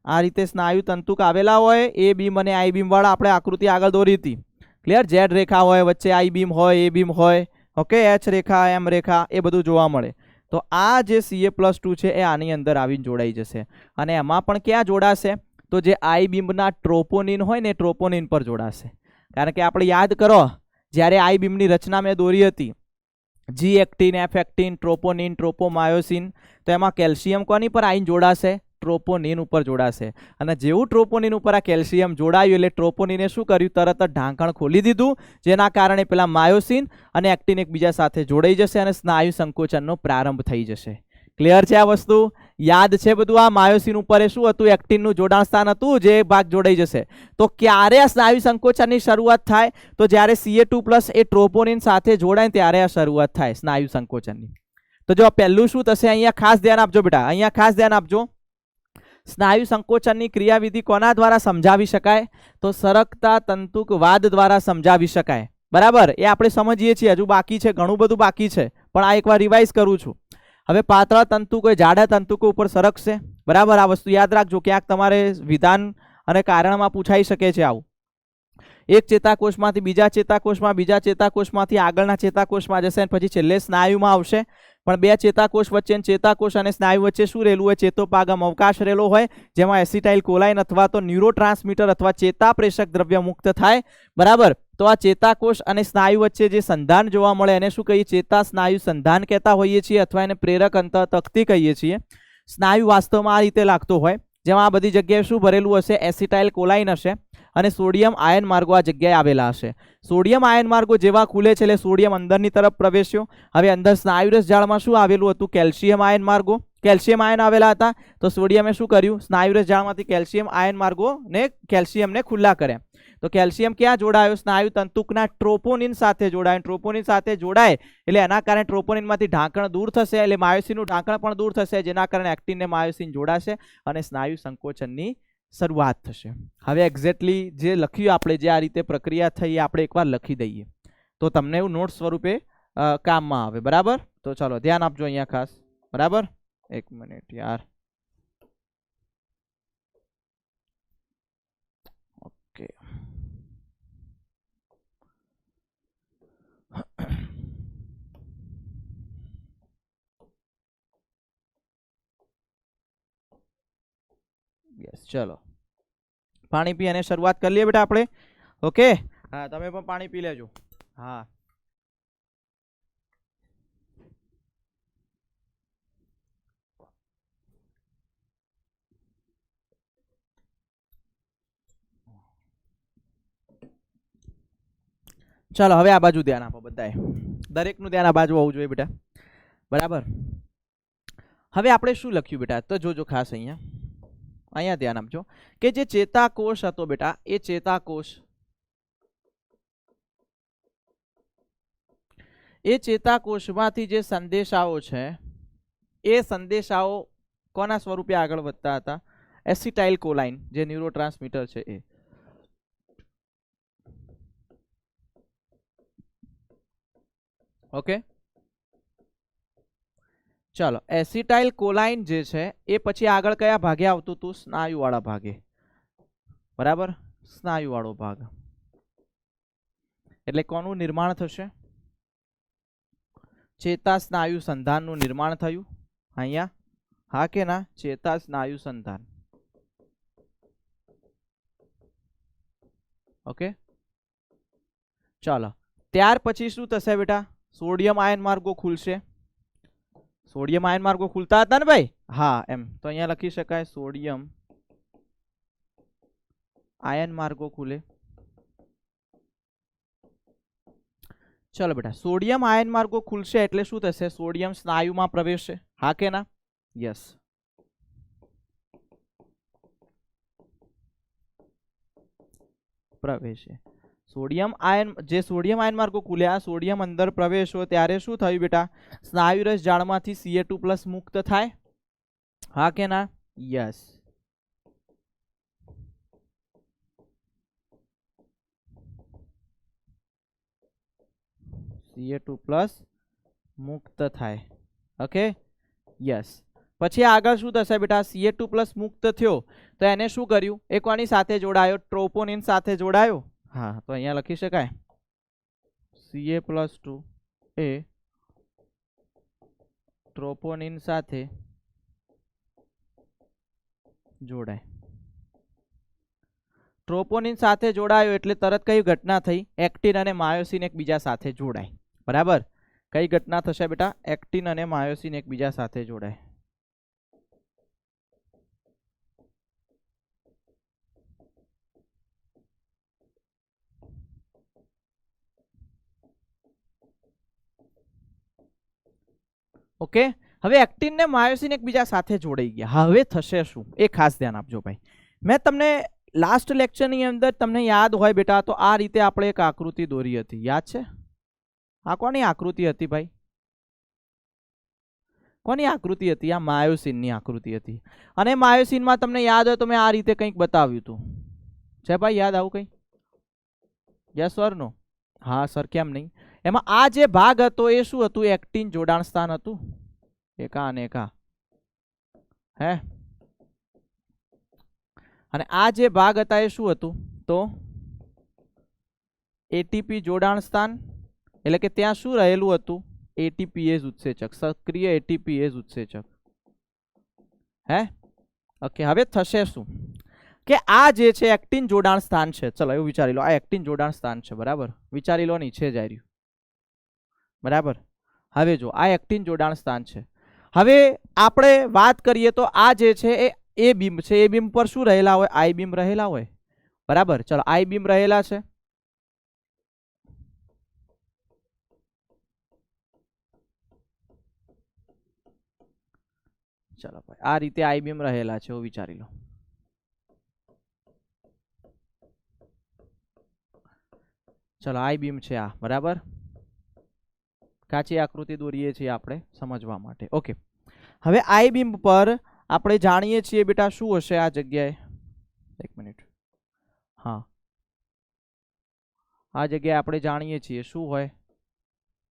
A: આ રીતે સ્નાયુ તંતુક આવેલા હોય. એ બીમ અને આઈ બીમ વાળા આપણે આકૃતિ આગળ દોરી હતી. ક્લિયર? Z રેખા હોય, વચ્ચે આઈ બીમ હોય, એ બીમ હોય, ઓકે, H રેખા, M રેખા, એ બધું જોવા મળે. તો આ જે Ca+2 છે એ આની અંદર આવીને જોડાઈ જશે. અને એમાં પણ ક્યાં જોડાશે? તો જે આઈ બીમના ટ્રોપોનિન હોય ને ટ્રોપોનિન પર જોડાશે. કારણ કે આપણે યાદ કરો જ્યારે આઈ બીમની રચના મેં દોરી હતી, જી એક્ટિન, એફ એક્ટિન, ટ્રોપોનિન, ટ્રોપોમાયોસિન, તો એમાં કેલ્શિયમ કોની પર આવીને જોડાશે? ટ્રોપોનિન ઉપર જોડાશે. અને જેવું ટ્રોપોનિન ઉપર આ કેલ્શિયમ જોડાયું એટલે ટ્રોપોનિને શું કર્યું? તરત જ ઢાંકણ ખોલી દીધું, જેના કારણે પેલા માયોસિન અને એક્ટિન એકબીજા સાથે જોડાઈ જશે અને સ્નાયુ સંકોચનનો પ્રારંભ થઈ જશે. ક્લિયર છે આ વસ્તુ? યાદ છે બધું? આ માયોસિન ઉપર એ શું હતું? એક્ટિનનું જોડાણ સ્થાન હતું, જે ભાગ જોડાઈ જશે. તો ક્યારે આ સ્નાયુ સંકોચનની શરૂઆત થાય? તો જ્યારે Ca2+ એ ટ્રોપોનિન સાથે જોડાય ત્યારે આ શરૂઆત થાય સ્નાયુ સંકોચનની. તો જો પહેલું શું થશે? અહીંયા ખાસ ધ્યાન આપજો બેટા, અહીંયા ખાસ ધ્યાન આપજો. સ્નાયુ સંકોચનની ક્રિયાવિધિ કોના દ્વારા સમજાવી શકાય? તો સરકતા તંતુકવાદ દ્વારા સમજાવી શકાય. બરાબર, એ આપણે સમજીએ છીએ, હજુ બાકી છે, ઘણું બધું બાકી છે, પણ આ એકવાર રિવાઇઝ કરું છું. હવે પાતળા તંતુકો એ જાડા તંતુકો ઉપર સરકશે. બરાબર, આ વસ્તુ યાદ રાખજો, ક્યાંક તમારે વિધાન અને કારણમાં પૂછાઈ શકે છે આવું. એક ચેતાકોષમાંથી બીજા ચેતાકોષમાં, બીજા ચેતાકોષમાંથી આગળના ચેતાકોષમાં જશે અને પછી છેલ્લે સ્નાયુમાં આવશે. પણ બે ચેતાકોષ વચ્ચે, ચેતાકોષ અને સ્નાયુ વચ્ચે શું રહેલું હોય? ચેતોપાગમ અવકાશ રહેલો હોય, જેમાં એસિટાઇલ કોલાઇન અથવા તો ન્યુરોટ્રાન્સમીટર અથવા ચેતાપ્રેષક દ્રવ્ય મુક્ત થાય. બરાબર, તો આ ચેતાકોષ અને સ્નાયુ વચ્ચે જે સંધાન જોવા મળે એને શું કહીએ? ચેતા સ્નાયુ સંધાન કહેતા હોઈએ છીએ, અથવા એને પ્રેરક અંતઃતક્તિ કહીએ છીએ. સ્નાયુ વાસ્તવમાં આ રીતે લાગતો હોય, જેમાં આ બધી જગ્યાએ શું ભરેલું હશે? એસિટાઇલ કોલાઇન હશે અને સોડિયમ આયન માર્ગો આ જગ્યાએ આવેલા હશે. સોડિયમ આયન માર્ગો જેવા ખુલે છે એટલે સોડિયમ અંદરની તરફ પ્રવેશ્યો. હવે અંદર સ્નાયુરસ જાળમાં શું આવેલું હતું? કેલ્શિયમ આયન માર્ગો, કેલ્શિયમ આયન આવેલા હતા. તો સોડિયમે શું કર્યું? સ્નાયુરસ જાળમાંથી કેલ્શિયમ આયન માર્ગો ને કેલ્શિયમને ખુલ્લા કર્યા. તો કેલ્શિયમ ક્યાં જોડાયો? સ્નાયુ તંતુકના ટ્રોપોનિન સાથે જોડાય. ટ્રોપોનિન સાથે જોડાય એટલે એના કારણે ટ્રોપોનિનમાંથી ઢાંકણ દૂર થશે, એટલે માયોસિનનું ઢાંકણ પણ દૂર થશે, જેના કારણે એક્ટિન ને માયોસિન જોડાશે અને સ્નાયુ સંકોચનની શરૂઆત થશે. હવે એક્ઝેક્ટલી જે લખ્યું આપણે, જે આ રીતે પ્રક્રિયા થઈ, આપણે એકવાર લખી દઈએ તો તમને એવું નોટ સ્વરૂપે કામમાં આવે. બરાબર, તો ચાલો ધ્યાન આપજો અહીંયા ખાસ. બરાબર, એક મિનિટ યાર. ઓકે, યસ, ચલો પાણી પી અને શરૂઆત કરી લઈએ બેટા આપણે. ઓકે, હા, તમે પણ પાણી પી લેજો. હા, ચાલો હવે આ બાજુ ધ્યાન આપો બધાએ. દરેકનું ધ્યાન આ બાજુ હોવું જોઈએ બેટા. બરાબર, હવે આપણે શું લખ્યું બેટા? તો જોજો ખાસ અહીંયા, અહીંયા ધ્યાન આપજો કે જે ચેતાકોષ હતો બેટા, એ ચેતાકોષમાંથી જે સંદેશાઓ છે, એ સંદેશાઓ કોના સ્વરૂપે આગળ વધતા હતા? એસિટાઇલ કોલાઇન જે ન્યુરોટ્રાન્સમીટર છે એ. ઓકે, ચાલો, એસિટાઇલ કોલાઇન જે છે એ પછી આગળ કયા ભાગે આવતું હતું? સ્નાયુવાળા ભાગે. બરાબર, સ્નાયુવાળો ભાગ. એટલે કોનું નિર્માણ થશે? ચેતા સ્નાયુ સંધાનનું નિર્માણ થયું અહીંયા. હા કે ના? ચેતા સ્નાયુ સંધાન. ઓકે, ચાલો, ત્યાર પછી શું થશે બેટા? સોડિયમ આયન માર્ગો ખુલશે. સોડિયમ આયન માર્ગો ખુલતા હતા ને ભાઈ? હા, એમ તો અહીંયા લખી શકાય સોડિયમ આયન માર્ગો ખુલે. ચલો બેટા, સોડિયમ આયન માર્ગો ખુલશે એટલે શું થશે? સોડિયમ સ્નાયુમાં પ્રવેશશે. હા કે ના? યસ, પ્રવેશે. સોડિયમ આયન માર્ગો ખુલ્યા, સોડિયમ અંદર પ્રવેશો ત્યારે શું થયું બેટા? સ્નાયુરસ જાળમાંથી Ca2+ મુક્ત થાય. હા કે ના? યસ, Ca2+ મુક્ત થાય. Okay, yes. પછી આગળ શું થશે બેટા? Ca2+ મુક્ત થયો તો એને શું કર્યું? એ કોની સાથે જોડાયો? ટ્રોપોનિન સાથે જોડાયો. હા, તો અહીંયા લખી શકાય Ca+2 એ ટ્રોપોનિન સાથે જોડાય. ટ્રોપોનિન સાથે જોડાયો એટલે તરત કઈ ઘટના થઈ? એક્ટિન અને માયોસિન એકબીજા સાથે જોડાય. બરાબર, કઈ ઘટના થશે બેટા? એક્ટિન અને માયોસિન એકબીજા સાથે જોડાય. ઓકે, હવે એક્ટિન ને માયોસિન એકબીજા સાથે જોડાઈ ગયા. હવે થશે શું એ ખાસ ધ્યાન આપજો ભાઈ. મેં તમને લાસ્ટ લેક્ચરની અંદર તમને યાદ હોય બેટા તો આ રીતે આપણે એક આકૃતિ દોરી હતી, યાદ છે? આ કોની આકૃતિ હતી ભાઈ? કોની આકૃતિ હતી? આ માયોસિનની આકૃતિ હતી. અને માયોસિનમાં તમને યાદ હોય તો મેં આ રીતે કંઈક બતાવ્યું હતું. છે ભાઈ યાદ આવું કંઈ? યસ ઓર નો? હા સર, કેમ નહીં? એમાં આ જે ભાગ હતો એ શું હતું? એક્ટિન જોડાણ સ્થાન હતું. એકા અને એકા, હે? અને આ જે ભાગ હતા એ શું હતું? તો એટીપી જોડાણ સ્થાન, એટલે કે ત્યાં શું રહેલું હતું? એટીપીએઝ ઉત્સેચક, સક્રિય એટીપીએઝ ઉત્સેચક. હે? ઓકે, હવે થશે શું કે આ જે છે એક્ટિન જોડાણ સ્થાન છે. ચલો એવું વિચારી લો, આ એક્ટિન જોડાણ સ્થાન છે. બરાબર, વિચારી લો, નીચે જઈ રહ્યું. બરાબર, હવે જો આ એક્ટિન જોડાણ સ્થાન છે. હવે આપણે વાત કરીએ તો આ જે છે એ બીમ છે. એ બીમ પર શું રહેલા હોય? આઈ બીમ રહેલા હોય. બરાબર, ચલો આઈ બીમ રહેલા છે. ચલો ભાઈ, આ રીતે આઈ બીમ રહેલા છે એવું વિચારી લો. ચલો આઈ બીમ છે આ. બરાબર, કાચી આકૃતિ દોરીએ છીએ આપણે સમજવા માટે. ઓકે, હવે આઈ બીમ પર આપણે જાણીએ છીએ બેટા શું હશે આ જગ્યાએ? એક મિનિટ. હા, આ જગ્યાએ આપણે જાણીએ છીએ શું હોય?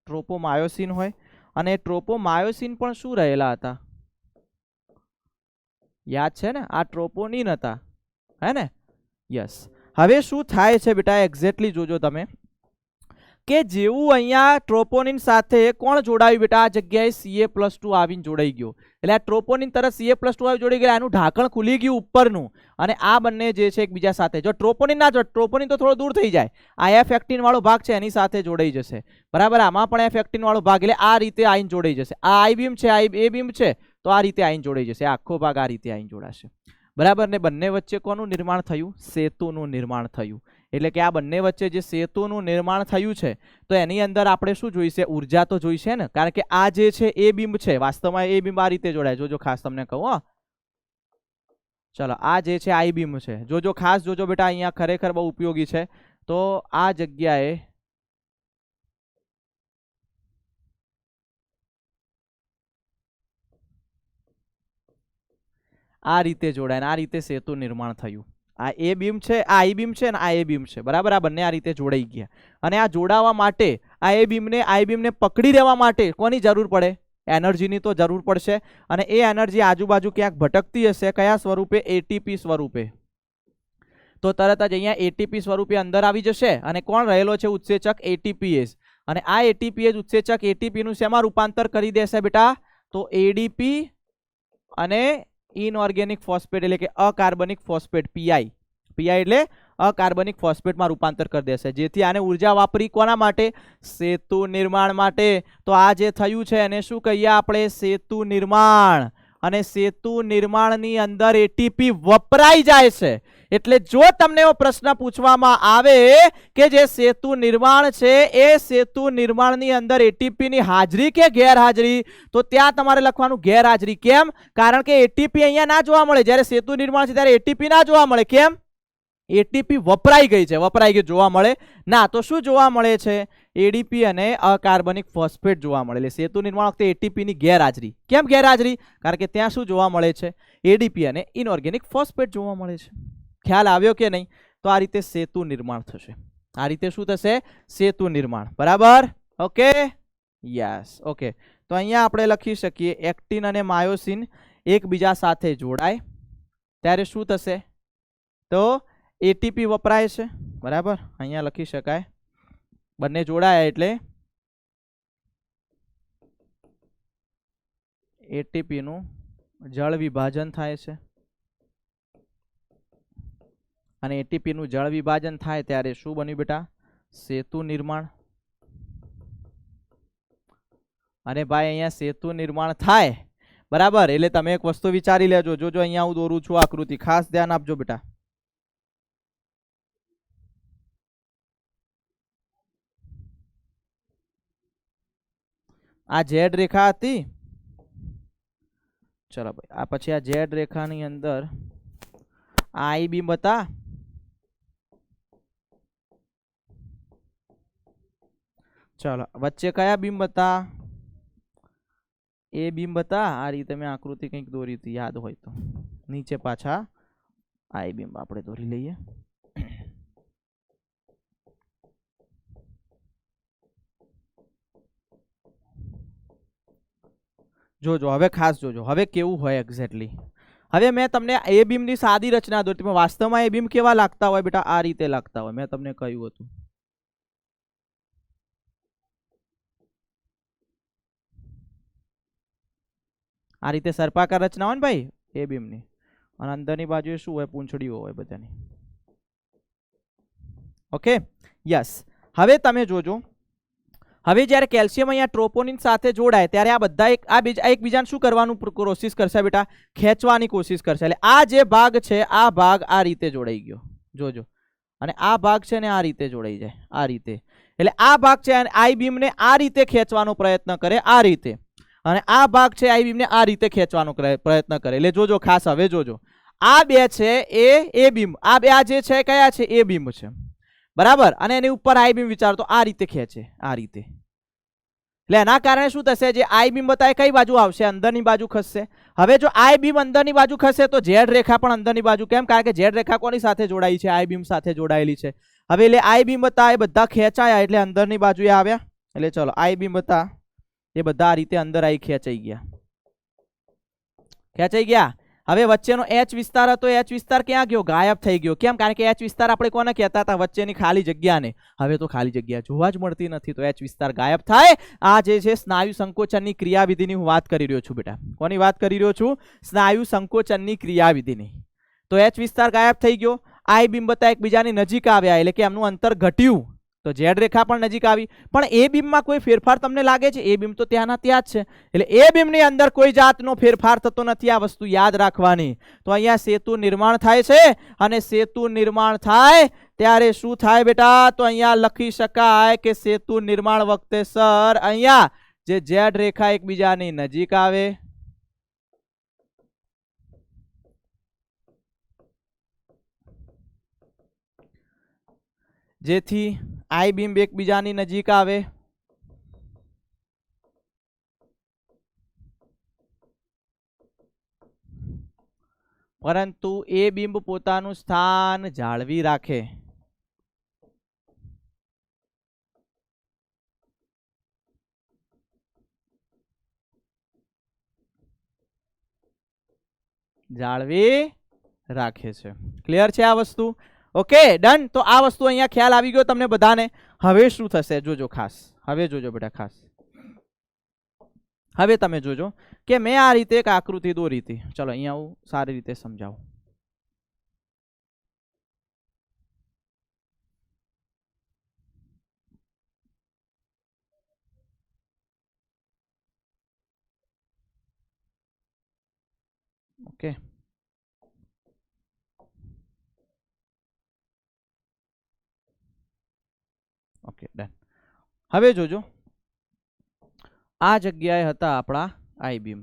A: ટ્રોપોમાયોસિન હોય. અને ટ્રોપોમાયોસિન પણ શું રહેલા હતા? યાદ છે ને? આ ટ્રોપોનિન હતા, હે ને? યસ. હવે શું થાય છે બેટા એક્ઝેક્ટલી જોજો તમે કે જેવું અહીંયા ટ્રોપોનિન સાથે કોણ જોડાયું બેટા? આ જગ્યાએ Ca+2 આવીને જોડાઈ ગયો. એટલે આ ટ્રોપોનિન તરફ Ca+2 આવી જોડાઈ ગયા, એનું ઢાંકણ ખુલી ગયું ઉપરનું. અને આ બંને જે છે એકબીજા સાથે, જો ટ્રોપોનિન ના જો, ટ્રોપોનિન તો થોડો દૂર થઈ જાય, આ એફ એક્ટિન વાળો ભાગ છે એની સાથે જોડાઈ જશે. બરાબર, આમાં પણ એફ એક્ટિન વાળો ભાગ, એટલે આ રીતે આઈને જોડાઈ જશે. આ આઈ બીમ છે, આ એ બીમ છે, તો આ રીતે આઈને જોડાઈ જશે. આખો ભાગ આ રીતે આઈને જોડાશે. બરાબર, ને બંને વચ્ચે કોનું નિર્માણ થયું? સેતુનું નિર્માણ થયું. એટલે કે આ બંને વચ્ચે જે સેતુનું નિર્માણ થયું છે તો એની અંદર આપણે શું જોઈશે? ઉર્જા તો જોઈશે ને, કારણ કે આ જે છે એ બીમ છે, વાસ્તવમાં એ બીમ આ રીતે જોડાય. જોજો ખાસ તમને કહું. હા, ચલો આ જે છે આઈ બીમ છે, જોજો ખાસ જોજો બેટા, અહીંયા ખરેખર બહુ ઉપયોગી છે. તો આ જગ્યાએ આ રીતે જોડાય, આ રીતે સેતુ નિર્માણ થયું. આ એ બીમ છે, આ આઈ બીમ છે, અને આ એ બીમ છે. બરાબર, આ બંને આ રીતે જોડાઈ ગયા. અને આ જોડાવા માટે આ એ બીમને, આઈ બીમને પકડી રહેવા માટે કોની જરૂર પડે? એનર્જીની તો જરૂર પડશે. અને એ એનર્જી આજુબાજુ ક્યાંક ભટકતી હશે. કયા સ્વરૂપે? એટીપી સ્વરૂપે. તો તરત જ અહીંયા એટીપી સ્વરૂપે અંદર આવી જશે. અને કોણ રહેલો છે? ઉત્સેચક એટીપીએસ. અને આ એટીપીએસ ઉત્સેચક એટીપી નું શેમાં રૂપાંતર કરી દેશે બેટા? તો એડીપી અને ઇનઓર્ગેનિક ફોસ્ફેટ, એટલે કે અકાર્બનિક ફોસ્ફેટ, પીઆઈ. પીઆઈ એટલે અકાર્બનિક ફોસ્ફેટમાં રૂપાંતર કરી દેશે, જેથી આને ઉર્જા વાપરી કોના માટે? સેતુ નિર્માણ માટે. તો આ જે થયું છે એને શું કહીએ આપણે? સેતુ નિર્માણ. અને સેતુ નિર્માણની અંદર એટીપી વપરાઈ જાય છે. એટલે જો તમને એવો પ્રશ્ન પૂછવામાં આવે કે જે સેતુ નિર્માણ છે એ સેતુ નિર્માણની અંદર એટીપી ની હાજરી કે ગેરહાજરી, તો ત્યાં તમારે લખવાનું ગેરહાજરી. કેમ? કારણ કે એટીપી અહીંયા ના જોવા મળે. જ્યારે સેતુ નિર્માણ છે ત્યારે એટીપી ના જોવા મળે. કેમ? એટીપી વપરાઈ ગઈ છે, વપરાઈ ગઈ જોવા મળે ના. તો શું જોવા મળે છે? એડીપી અને અકાર્બનિક ફોસ્ફેટ જોવા મળે. એટલે સેતુ નિર્માણ વખતે એટીપી ની ગેરહાજરી. કેમ ગેરહાજરી? કારણ કે ત્યાં શું જોવા મળે છે? એડીપી અને ઇનઓર્ગેનિક ફોસ્ફેટ જોવા મળે છે. ખ્યાલ આવ્યો કે નહીં? તો આ રીતે સેતુ નિર્માણ થશે. આ રીતે શું થશે? સેતુ નિર્માણ. બરાબર, ઓકે, યસ, ઓકે. તો અહીંયા આપણે લખી શકીએ એક્ટિન અને માયોસિન એકબીજા સાથે જોડાય ત્યારે શું થશે? તો એટીપી વપરાય છે. બરાબર, અહીંયા લખી શકાય બંને જોડાયા એટલે એટીપી નું જળ વિભાજન થાય છે. અને એટીપી નું જળ વિભાજન થાય ત્યારે શું બન્યું બેટા? સેતુ નિર્માણ. અને ભાઈ અહીંયા સેતુ નિર્માણ થાય, બરાબર, એટલે તમે એક વસ્તુ વિચારી લેજો. જોજો અહીંયા હું દોરું છું આકૃતિ, ખાસ ધ્યાન આપજો બેટા. આ ઝેડ રેખા હતી, ચલો ભાઈ, આ પછી આ ઝેડ રેખાની અંદર આઈ બીમ હતા, ચલો વચ્ચે કયા બીમ હતા? એ બીમ હતા. આ રીતે મેં આકૃતિ કંઈક દોરી હતી, યાદ હોય તો. નીચે પાછા આઈ બીમ આપણે દોરી લઈએ. જોજો હવે, ખાસ જોજો હવે કેવું હોય એક્ઝેક્ટલી. હવે મેં તમને એ બીમ ની સાદી રચના દોરી, પણ વાસ્તવમાં એ બીમ કેવા લાગતા હોય બેટા? આ રીતે લાગતા હોય. મેં તમને કહ્યું હતું. આ રીતે સર્પાકાર રચના હોય ને ભાઈ એ બીમ ની, અને અંદરની બાજુએ શું હોય? પૂંછડીઓ હોય બધાની. Okay, yes. હવે તમે જોજો, હવે જ્યારે કેલ્શિયમ અહીંયા ટ્રોપોનિન સાથે જોડાય ત્યારે આ બધા એકબીજાને શું કરવાનું કોશિશ કરશે બેટા? ખેંચવાની કોશિશ કરશે. એટલે આ જે ભાગ છે, આ ભાગ આ રીતે જોડાઈ ગયો, જોજો, અને આ ભાગ છે ને આ રીતે જોડાઈ જાય, આ રીતે. એટલે આ ભાગ છે આઈ બીમ ને આ રીતે ખેંચવાનો પ્રયત્ન કરે, આ રીતે, અને આ ભાગ છે આઈ બીમ ને આ રીતે ખેંચવાનો પ્રયત્ન કરે. એટલે જોજો ખાસ, હવે જોજો, આ બે છે એ બીમ, આ બે આ જે છે કયા છે? એ બીમ છે, બરાબર. અને એની ઉપર આઈ બીમ વિચારો તો આ રીતે ખેંચે, આ રીતે. એટલે એના કારણે શું થશે? જે આઈ બીમ બતાવે કઈ બાજુ આવશે? અંદરની બાજુ ખસશે. હવે જો આઈ બીમ અંદરની બાજુ ખસે તો ઝેડ રેખા પણ અંદરની બાજુ. કેમ? કારણ કે ઝેડ રેખા કોની સાથે જોડાઈ છે? આઈ બીમ સાથે જોડાયેલી છે. હવે એટલે આઈ બીમ બતાવે બધા ખેંચાયા એટલે અંદરની બાજુએ આવ્યા. એટલે ચલો આઈ બીમ બતા એ બધા આ રીતે અંદર આવી ખેંચાઈ ગયા, ખેંચાઈ ગયા. હવે વચ્ચેનો એચ વિસ્તાર હતો, એચ વિસ્તાર ક્યાં ગયો? ગાયબ થઈ ગયો. કેમ? કારણ કે એચ વિસ્તાર આપણે કોને કહેતા હતા? વચ્ચેની ખાલી જગ્યાને. હવે તો ખાલી જગ્યા જોવા જ મળતી નથી, તો એચ વિસ્તાર ગાયબ થાય. આ જે છે સ્નાયુ સંકોચનની ક્રિયાવિધિની હું વાત કરી રહ્યો છું બેટા. કોની વાત કરી રહ્યો છું? સ્નાયુ સંકોચનની ક્રિયાવિધિની. તો એચ વિસ્તાર ગાયબ થઈ ગયો. આઈ બીમ બતા એકબીજાની નજીક આવ્યા, એટલે કે એમનું અંતર ઘટ્યું, તો ઝેડ રેખા પણ નજીક આવી. પણ એ બીમમાં કોઈ ફેરફાર તમને લાગે છે? એ બીમ તો ત્યાંના ત્યાં જ છે, એટલે એ બીમની અંદર કોઈ જાતનો ફેરફાર થતો નથી. આ વસ્તુ યાદ રાખવાની. તો અહીંયા સેતુ નિર્માણ થાય છે, અને સેતુ નિર્માણ થાય ત્યારે શું થાય બેટા? તો અહીંયા લખી શકાય કે સેતુ નિર્માણ વખતે સર અહીંયા જે ઝેડ રેખા એકબીજાની નજીક આવે, જેથી આઈ બીમ એકબીજાની નજીક આવે, પરંતુ એ બિંબ પોતાનું સ્થાન જાળવી રાખે. જાળવી રાખે છે. ક્લિયર છે આ વસ્તુ? Okay, done. તો આ વસ્તુ અહીંયા ખ્યાલ આવી ગયો તમને બધાને. હવે શું થશે જોજો ખાસ, હવે જોજો બેટા ખાસ. હવે તમે જોજો કે મેં આ રીતે એક આકૃતિ દોરી હતી. ચલો અહીંયા હું સારી રીતે સમજાવું. Okay, okay, done. હવે જોજો આ જગ્યાએ હતા આપણા આઈ બીમ.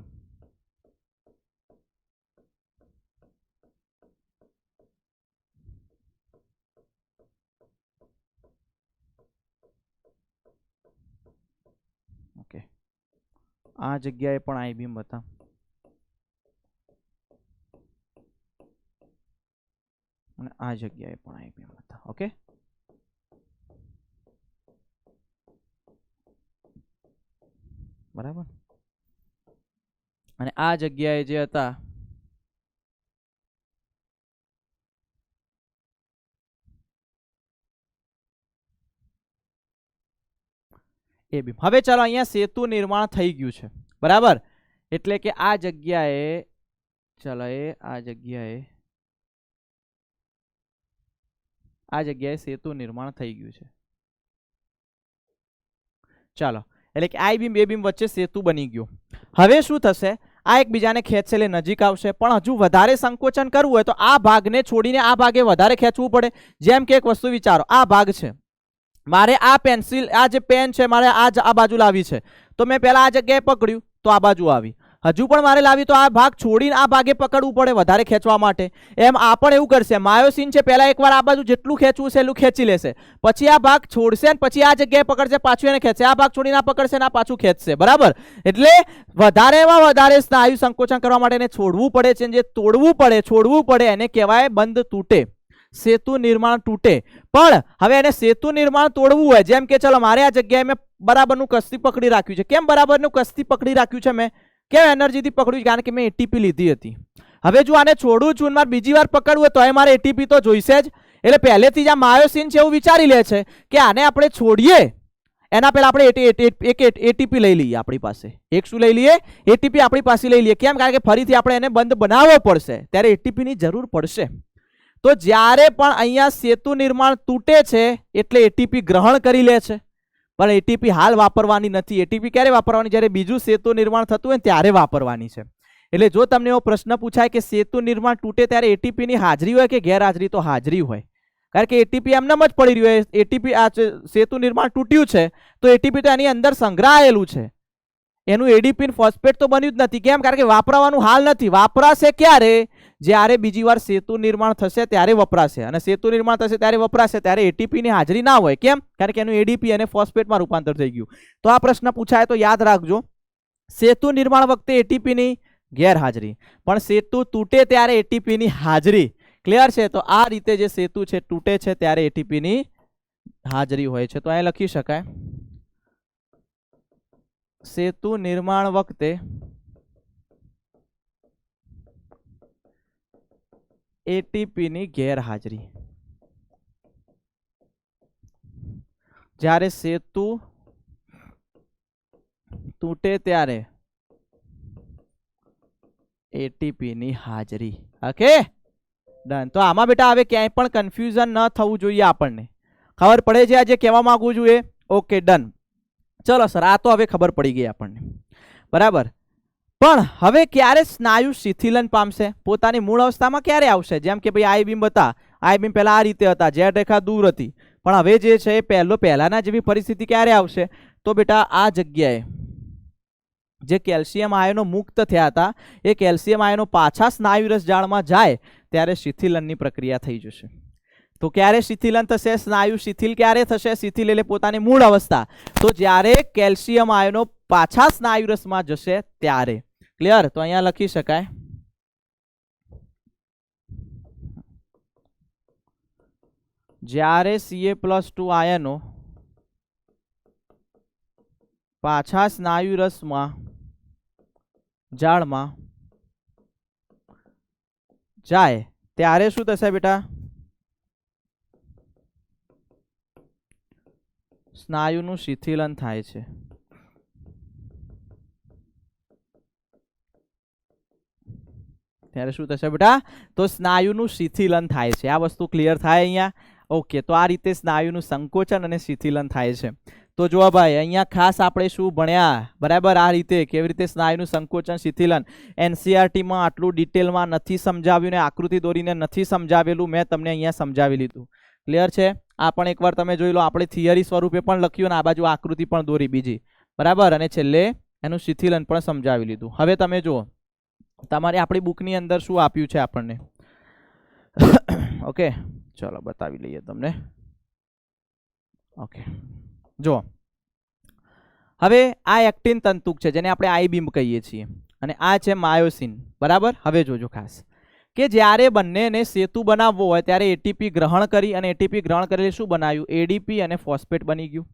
A: ઓકે, આ જગ્યાએ પણ આઈ બીમ હતા. અને આ જગ્યાએ પણ આઈ બીમ હતા. ઓકે, બરાબર. અને આ જગ્યાએ જે હતા એ બીમ. હવે ચાલો અહીંયા સેતુ નિર્માણ થઈ ગયું છે, બરાબર. એટલે કે આ જગ્યાએ, ચલો આ જગ્યાએ આ જગ્યાએ સેતુ નિર્માણ થઈ ગયું છે. ચાલો, એટલે કે આઈ બીમ બે બીમ વચ્ચે સેતુ બની ગયો. હવે શું થશે? આ એકબીજાને ખેંચશે એટલે નજીક આવશે, પણ હજુ વધારે સંકોચન કરવું હોય તો આ ભાગને છોડીને આ ભાગે વધારે ખેંચવું પડે. જેમ કે એક વસ્તુ વિચારો, આ ભાગ છે, મારે આ પેન્સિલ, આ જે પેન છે, મારે આ બાજુ લાવી છે, તો મેં પહેલા આ જગ્યાએ પકડ્યું તો આ બાજુ આવી. હજુ પણ મારે લાવી તો આ ભાગ છોડીને આ ભાગે પકડવું પડે વધારે ખેંચવા માટે. એમ આ પણ એવું કરશે. માયોસિન છે, પહેલા એકવાર આ બાજુ જેટલું ખેંચવું છે એટલું ખેંચી લેશે, પછી આ ભાગ છોડશે ને પછી આ જગ્યાએ પકડશે, પાછું એને ખેંચશે, આ ભાગ છોડીને આ પકડશે ને આ પાછું ખેંચશે. બરાબર? એટલે વધારેમાં વધારે સ્નાયુ સંકોચન કરવા માટે એને છોડવું પડે છે. જે તોડવું પડે, છોડવું પડે, એને કહેવાય બંધ તૂટે, સેતુ નિર્માણ તૂટે. પણ હવે એને સેતુ નિર્માણ તોડવું હોય, જેમ કે ચલો મારે આ જગ્યાએ મેં બરાબરનું કસ્તી પકડી રાખ્યું છે. કેમ બરાબરનું કસ્તી પકડી રાખ્યું છે મેં? કેમ એનર્જીથી પકડ્યું? કારણ કે મેં એટીપી લીધી હતી. હવે જો આને છોડું છું, મારે બીજી વાર પકડવું હોય તો મારે એટીપી તો જોઈશે જ. એટલે પહેલેથી જ આ માયોસિન છે એવું વિચારી લે છે કે આને આપણે છોડીએ એના પહેલા આપણે એક એટીપી લઈ લઈએ આપણી પાસે. એક શું લઈ લઈએ? એટીપી આપણી પાસે લઈ લઈએ. કેમ? કારણ કે ફરીથી આપણે એને બંધ બનાવવો પડશે, ત્યારે એટીપીની જરૂર પડશે. તો જ્યારે પણ અહીંયા સેતુ નિર્માણ તૂટે છે એટલે એટીપી ગ્રહણ કરી લે છે, પણ એટીપી હાલ વાપરવાની નથી. એટીપી ક્યારે વાપરવાની? જ્યારે બીજું સેતુ નિર્માણ થતું હોય ત્યારે વાપરવાની છે. એટલે જો તમને એવો પ્રશ્ન પૂછાય કે સેતુ નિર્માણ તૂટે ત્યારે એટીપીની હાજરી હોય કે ગેરહાજરી, તો હાજરી હોય. કારણ કે એટીપી એમનેમ જ પડી રહ્યું હોય. એટીપી આ સેતુ નિર્માણ તૂટ્યું છે તો એટીપી તો એની અંદર સંગ્રહાયેલું છે, એનું એડીપી ફોસ્ફેટ તો બન્યું જ નથી. કેમ? કારણ કે વાપરવાનું હાલ નથી. વાપરાશે ક્યારે? જ્યારે બીજી વાર સેતુ નિર્માણ થશે ત્યારે વપરાશે, અને સેતુ નિર્માણ થશે ત્યારે વપરાશે, ત્યારે એટીપી ની હાજરી ના હોય. કેમ? કારણ કે એનું એડીપી અને ફોસ્ફેટમાં રૂપાંતર થઈ ગયું. તો આ પ્રશ્ન પૂછાય તો યાદ રાખજો, સેતુ નિર્માણ વખતે એટીપી ની ગેરહાજરી, પણ સેતુ તૂટે ત્યારે એટીપી ની હાજરી. ક્લિયર છે? તો આ રીતે જે સેતુ છે તૂટે છે ત્યારે એટીપી ની હાજરી હોય છે. તો અહીં લખી શકાય, સેતુ નિર્માણ વખતે એટીપી ની ગેરહાજરી. જ્યારે સેતુ તૂટે ત્યારે એટીપી ની હાજરી. Okay, done. તો આમાં બેટા હવે ક્યાંય પણ કન્ફ્યુઝન ન થવું જોઈએ, આપણને ખબર પડે છે આજે કહેવા માંગુ છું એ. Okay, done. ચલો સર, આ તો હવે ખબર પડી ગઈ આપણને. બરાબર. પણ હવે ક્યારે સ્નાયુ શિથિલન પામશે? પોતાની મૂળ અવસ્થામાં ક્યારે આવશે? જેમ કે ભાઈ આઈ બીમ હતા, આઈ બીમ પહેલા આ રીતે હતા, ઝેડ રેખા દૂર હતી, પણ હવે જે છે એ પહેલાના જેવી પરિસ્થિતિ ક્યારે આવશે? તો બેટા આ જગ્યાએ જે કેલ્શિયમ આયનો મુક્ત થયા હતા એ કેલ્શિયમ આયનો પાછા સ્નાયુરસ જાળમાં જાય ત્યારે શિથિલનની પ્રક્રિયા થઈ જશે. તો ક્યારે શિથિલન થશે? સ્નાયુ શિથિલ ક્યારે થશે? શિથિલ એટલે પોતાની મૂળ અવસ્થા. તો જ્યારે કેલ્શિયમ આયનો પાછા સ્નાયુરસમાં જશે ત્યારે. ક્લિયર? તો અહીંયા લખી શકાય, જ્યારે Ca+2 આયનો પાછા સ્નાયુરસમાં જાળમાં જાય ત્યારે શું થશે બેટા? સ્નાયુનું શિથિલન થાય છે. ત્યારે શું થશે બેટા? તો સ્નાયુનું શિથિલન થાય છે. આ વસ્તુ ક્લિયર થાય અહીંયા? ઓકે, તો આ રીતે સ્નાયુનું સંકોચન અને શિથિલન થાય છે. તો જો ભાઈ અહીંયા ખાસ આપણે શું ભણ્યા? બરાબર, આ રીતે કેવી રીતે સ્નાયુનું સંકોચન શિથિલન. એનસીઆરટીમાં આટલું ડિટેલમાં નથી સમજાવ્યું ને આકૃતિ દોરીને નથી સમજાવેલું, મેં તમને અહીંયા સમજાવી લીધું. ક્લિયર છે? આ પણ એકવાર તમે જોઈ લો. આપણે થિયરી સ્વરૂપે પણ લખ્યું અને આ બાજુ આકૃતિ પણ દોરી બીજી. બરાબર, અને છેલ્લે એનું શિથિલન પણ સમજાવી લીધું. હવે તમે જુઓ, તમારી આપણી બુકની અંદર શું આપ્યું છે આપણને. ઓકે, ચલો બતાવી લઈએ તમને. ઓકે, જો હવે આ એક્ટિન તંતુક છે જેને આપણે આઈ બીમ કહીએ છીએ, અને આ છે માયોસિન. બરાબર, હવે જોજો ખાસ કે જ્યારે બંનેને સેતુ બનાવવો હોય ત્યારે એટીપી ગ્રહણ કરી, અને એટીપી ગ્રહણ કરીને શું બનાવ્યું? એડીપી અને ફોસ્ફેટ બની ગયું.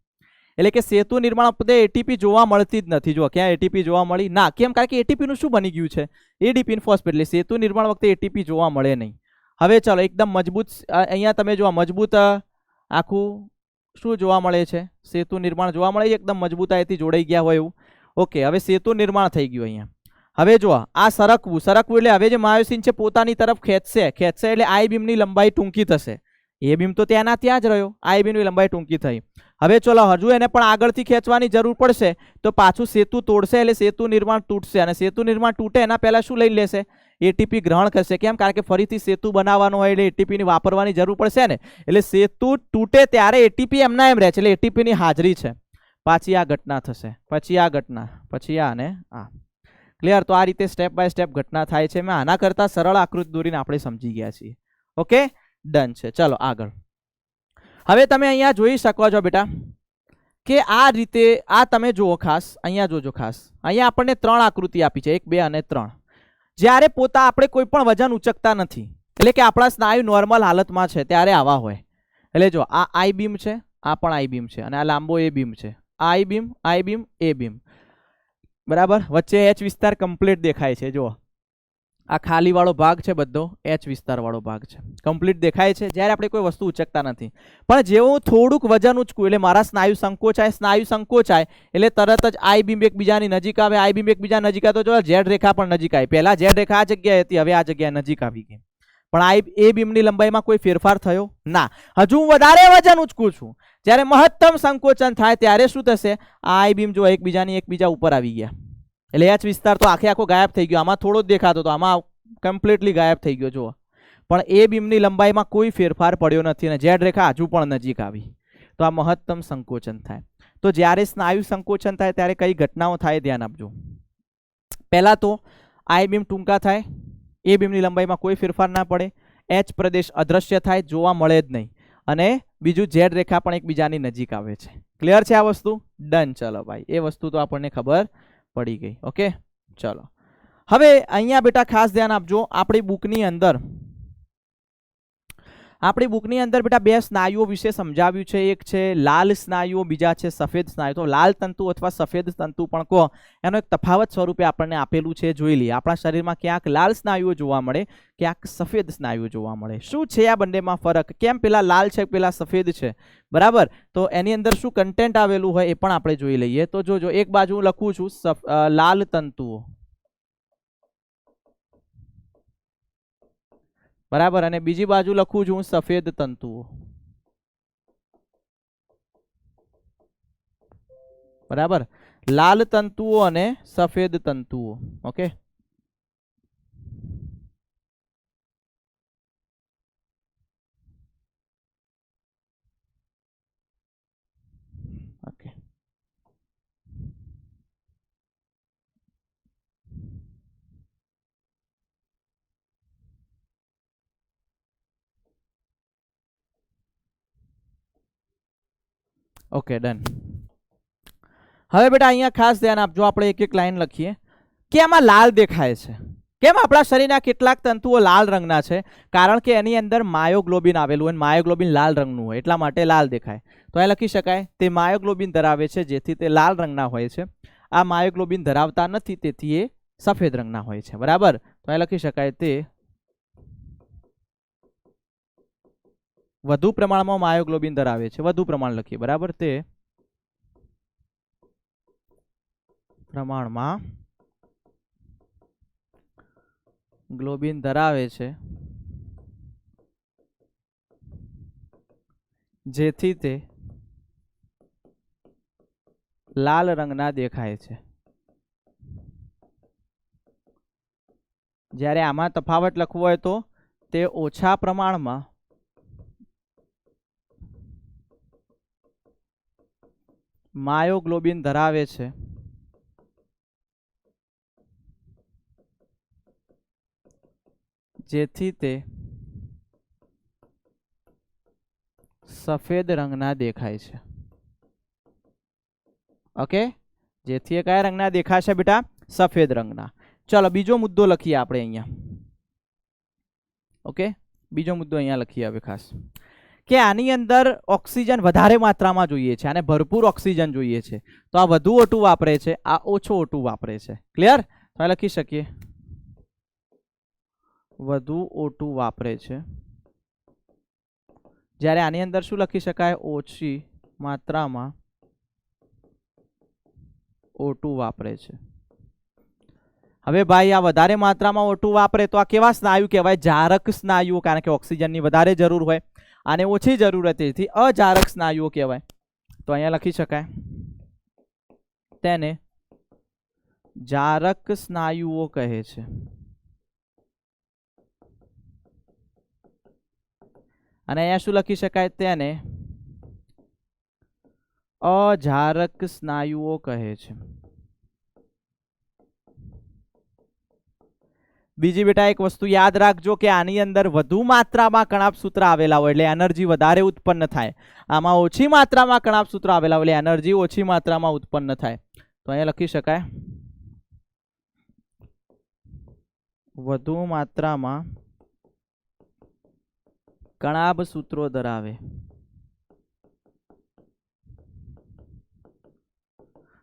A: એટલે કે સેતુ નિર્માણ વખતે એટીપી જોવા મળતી જ નથી. જો ક્યાં એટીપી જોવા મળી? ના. કેમ? કારણ કે એટીપી નું શું બની ગયું છે? ADP phosphate. એટલે સેતુ નિર્માણ વખતે એટીપી જોવા મળે નહીં. હવે ચલો એકદમ મજબૂત, અહીંયા તમે જો મજબૂત આખું શું જોવા મળે છે? સેતુ નિર્માણ જોવા મળે છે, એકદમ મજબૂતાઈથી જોડાઈ ગયા હોય એવું. ઓકે, હવે સેતુ નિર્માણ થઈ ગયું અહીંયા. હવે જો આ સરકવું એટલે હવે જે માયોસિન છે પોતાની તરફ ખેંચશે એટલે આઈ બીમની લંબાઈ ટૂંકી થશે. એ બીમ તો ત્યાંના ત્યાં જ રહ્યો, આ એ બીમની લંબાઈ ટૂંકી થઈ. હવે ચલો હજુ એને પણ આગળથી ખેંચવાની જરૂર પડશે તો પાછું સેતુ તોડશે એટલે સેતુ નિર્માણ તૂટશે, અને સેતુ નિર્માણ તૂટે એના પહેલા શું લઈ લેશે? એટીપી ગ્રહણ કરશે. કેમ? કારણ કે ફરીથી સેતુ બનાવવાનો હોય એટલે એટીપી ની વાપરવાની જરૂર પડશે ને, એટલે સેતુ તૂટે ત્યારે એટીપી એમના એમ રહે છે, એટલે એટીપી ની હાજરી છે. પાછી આ ઘટના થશે, પછી આ ઘટના, પછી આ અને આ. ક્લિયર? તો આ રીતે સ્ટેપ બાય સ્ટેપ ઘટના થાય છે. મેં આના કરતા સરળ આકૃતિ દોરીને આપણે સમજી ગયા છીએ. ઓકે, ડન છે. ચલો આગળ. હવે તમે અહીંયા જોઈ શકો છો બેટા કે આ રીતે આ તમે જુઓ, ખાસ અહીંયા જોજો. ખાસ અહીંયા આપણને 3 આકૃતિ આપી છે, 1 2 અને 3. જ્યારે આપણે કોઈ પણ વજન ઉચકતા નથી, એટલે કે આપણા સ્નાયુ નોર્મલ હાલતમાં છે ત્યારે આવા હોય. એટલે જો આ આઈ બીમ છે, આ પણ આઈ બીમ છે, અને આ લાંબો એ બીમ છે. આઈ બીમ, આઈ બીમ, એ બીમ, બરાબર. વચ્ચે એચ વિસ્તાર કમ્પ્લીટ દેખાય છે. જો આ ખાલી વાળો ભાગ છે બધો એચ વિસ્તાર વાળો ભાગ છે, કમ્પ્લીટ દેખાય છે જ્યારે આપણે કોઈ વસ્તુ ઉચકતા નથી. પણ જેવું થોડુંક વજન ઉચકું એટલે મારા સ્નાયુ સંકોચાય એટલે તરત જ આઈ બીમ એકબીજાની નજીક આવે. આઈ બીમ એકબીજા નજીક આવે તો જો ઝેડ રેખા પણ નજીક આવી. પહેલા ઝેડ રેખા આ જગ્યાએ હતી, હવે આ જગ્યાએ નજીક આવી ગઈ. પણ એ બીમની લંબાઈમાં કોઈ ફેરફાર થયો ના. હજુ હું વધારે વજન ઉચકું છું, જ્યારે મહત્તમ સંકોચન થાય ત્યારે શું થશે? આઈ બીમ જો એકબીજા ઉપર આવી ગયા એટલે એચ વિસ્તાર તો આખો ગાયબ થઈ ગયો. આમાં થોડો જ દેખાતો હતો, આમાં કમ્પ્લીટલી ગાયબ થઈ ગયો. જુઓ, પણ એ બીમની લંબાઈમાં કોઈ ફેરફાર પડ્યો નથી અને ઝેડ રેખા હજુ પણ નજીક આવી. તો આ મહત્તમ સંકોચન થાય. તો જ્યારે સ્નાયુ સંકોચન થાય ત્યારે કઈ ઘટનાઓ થાય ધ્યાન આપજો. પહેલા તો આઈ બીમ ટૂંકા થાય, એ બીમની લંબાઈમાં કોઈ ફેરફાર ના પડે, એચ પ્રદેશ અદ્રશ્ય થાય, જોવા મળે જ નહીં, અને બીજું ઝેડ રેખા પણ એકબીજાની નજીક આવે છે. ક્લિયર છે આ વસ્તુ? ડન. ચલો ભાઈ, એ વસ્તુ તો આપણને ખબર પડી ગઈ. ઓકે, ચલો. હવે અહીંયા બેટા ખાસ ધ્યાન આપજો. આપણી બુકની અંદર બેટા 2 સ્નાયુઓ વિશે સમજાવ્યું છે. એક છે લાલ સ્નાયુઓ, બીજા છે સફેદ સ્નાયુ. તો લાલ તંતુ અથવા સફેદ તંતુ પણ કહો, એનો એક તફાવત સ્વરૂપે આપણને આપેલું છે, જોઈ લઈએ. આપણા શરીરમાં ક્યાંક લાલ સ્નાયુઓ જોવા મળે, ક્યાંક સફેદ સ્નાયુઓ જોવા મળે. શું છે આ બંનેમાં ફરક? કેમ પેલા લાલ છે, પેલા સફેદ છે? બરાબર. તો એની અંદર શું કન્ટેન્ટ આવેલું હોય એ પણ આપણે જોઈ લઈએ. તો જોજો, એક બાજુ હું લખું છું લાલ તંતુઓ, બરાબર, અને બીજી બાજુ લખું છું સફેદ તંતુઓ, બરાબર. લાલ તંતુઓ અને સફેદ તંતુઓ. Okay, okay. Okay, done. હવે બેટા અહીંયા ખાસ ધ્યાન આપજો. આપણે એક એક લાઈન લખીએ કે આમાં લાલ દેખાય છે. કેમ? આપણા શરીરના કેટલાક તંતુઓ લાલ રંગના છે, કારણ કે એની અંદર માયોગ્લોબિન આવેલું હોય, માયોગ્લોબિન લાલ રંગનું હોય, એટલા માટે લાલ દેખાય. તો એ લખી શકાય તે માયોગ્લોબિન ધરાવે છે, જેથી તે લાલ રંગના હોય છે. આ માયોગ્લોબિન ધરાવતા નથી, તેથી એ સફેદ રંગના હોય છે. બરાબર. તો એ લખી શકાય તે વધુ પ્રમાણમાં માયોગ્લોબિન ધરાવે છે. વધુ પ્રમાણ લખીએ, બરાબર. તે પ્રમાણમાં ગ્લોબિન ધરાવે છે, જેથી તે લાલ રંગના દેખાય છે. જ્યારે આમાં તફાવત લખવો હોય તો તે ઓછા પ્રમાણમાં માયોગ્લોબિન ધરાવે છે, જેથી તે સફેદ રંગના દેખાય છે. ઓકે, જેથી એ કયા રંગના દેખાશે બેટા? સફેદ રંગના. ચલો બીજો મુદ્દો લખીએ આપણે અહીંયા. ઓકે, બીજો મુદ્દો અહીંયા લખીએ હવે ખાસ, કે આની અંદર ઓક્સિજન વધારે માત્રામાં જોઈએ છે, આને ભરપૂર ઓક્સિજન જોઈએ છે. તો આ વધુ O2 વાપરે છે, આ ઓછો O2 વાપરે છે. ક્લિયર? તો આ લખી શકીએ વધુ O2 વાપરે છે, જ્યારે આની અંદર શું લખી શકાય? ઓછી માત્રામાં O2 વાપરે છે. હવે ભાઈ આ વધારે માત્રામાં O2 વાપરે તો આ કેવા સ્નાયુ કહેવાય? જારક સ્નાયુઓ, કારણ કે ઓક્સિજનની વધારે જરૂર હોય. આને ઓછી જરૂર હતી તેથી અજારક સ્નાયુઓ કહેવાય. તો અહીંયા લખી શકાય તેને જારક સ્નાયુઓ કહે છે. અને અહીંયા શું લખી શકાય? તેને અજારક સ્નાયુઓ કહે છે. બીજી બેટા એક વસ્તુ યાદ રાખજો કે આની અંદર વધુ માત્રામાં કણાભસૂત્ર આવેલા હોય એટલે એનર્જી વધારે ઉત્પન્ન થાય. આમાં ઓછી માત્રામાં કણાભસૂત્ર આવેલા હોય એટલે એનર્જી ઓછી માત્રામાં ઉત્પન્ન થાય. તો અહીંયા લખી શકાય વધુ માત્રામાં કણાભસૂત્રો ધરાવે.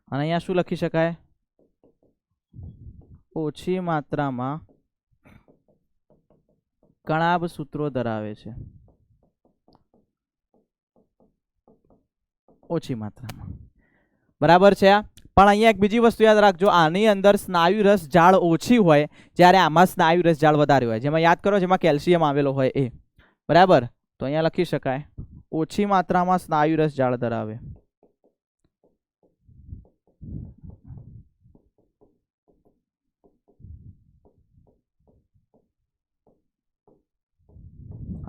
A: અને અહીંયા શું લખી શકાય? ઓછી માત્રામાં કણાભસૂત્રો ધરાવે છે. ઓછી માત્રામાં. બરાબર છે. પણ અહીંયા એક બીજી વસ્તુ યાદ રાખજો, આની અંદર સ્નાયુ રસ જાળ ઓછી હોય જ્યારે આમાં સ્નાયુ રસ જાળ વધારે હોય. જેમાં યાદ કરો જેમાં કેલ્શિયમ આવેલો હોય એ. બરાબર. તો અહીંયા લખી શકાય ઓછી માત્રામાં સ્નાયુ રસ જાળ ધરાવે.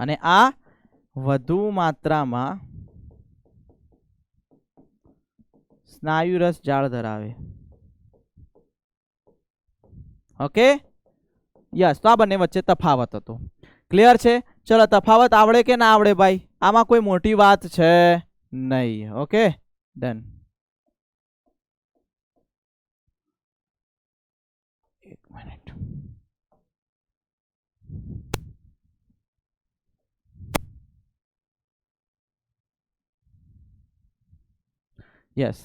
A: અને આ વધુ માત્રામાં સ્નાયુ રસ જાળ ધરાવે. Okay, yes. તો આ બંને વચ્ચે તફાવત હતો. ક્લિયર છે? ચલો, તફાવત આવડે કે ના આવડે ભાઈ? આમાં કોઈ મોટી વાત છે નહીં. Okay, done. એક મિનિટ. યસ.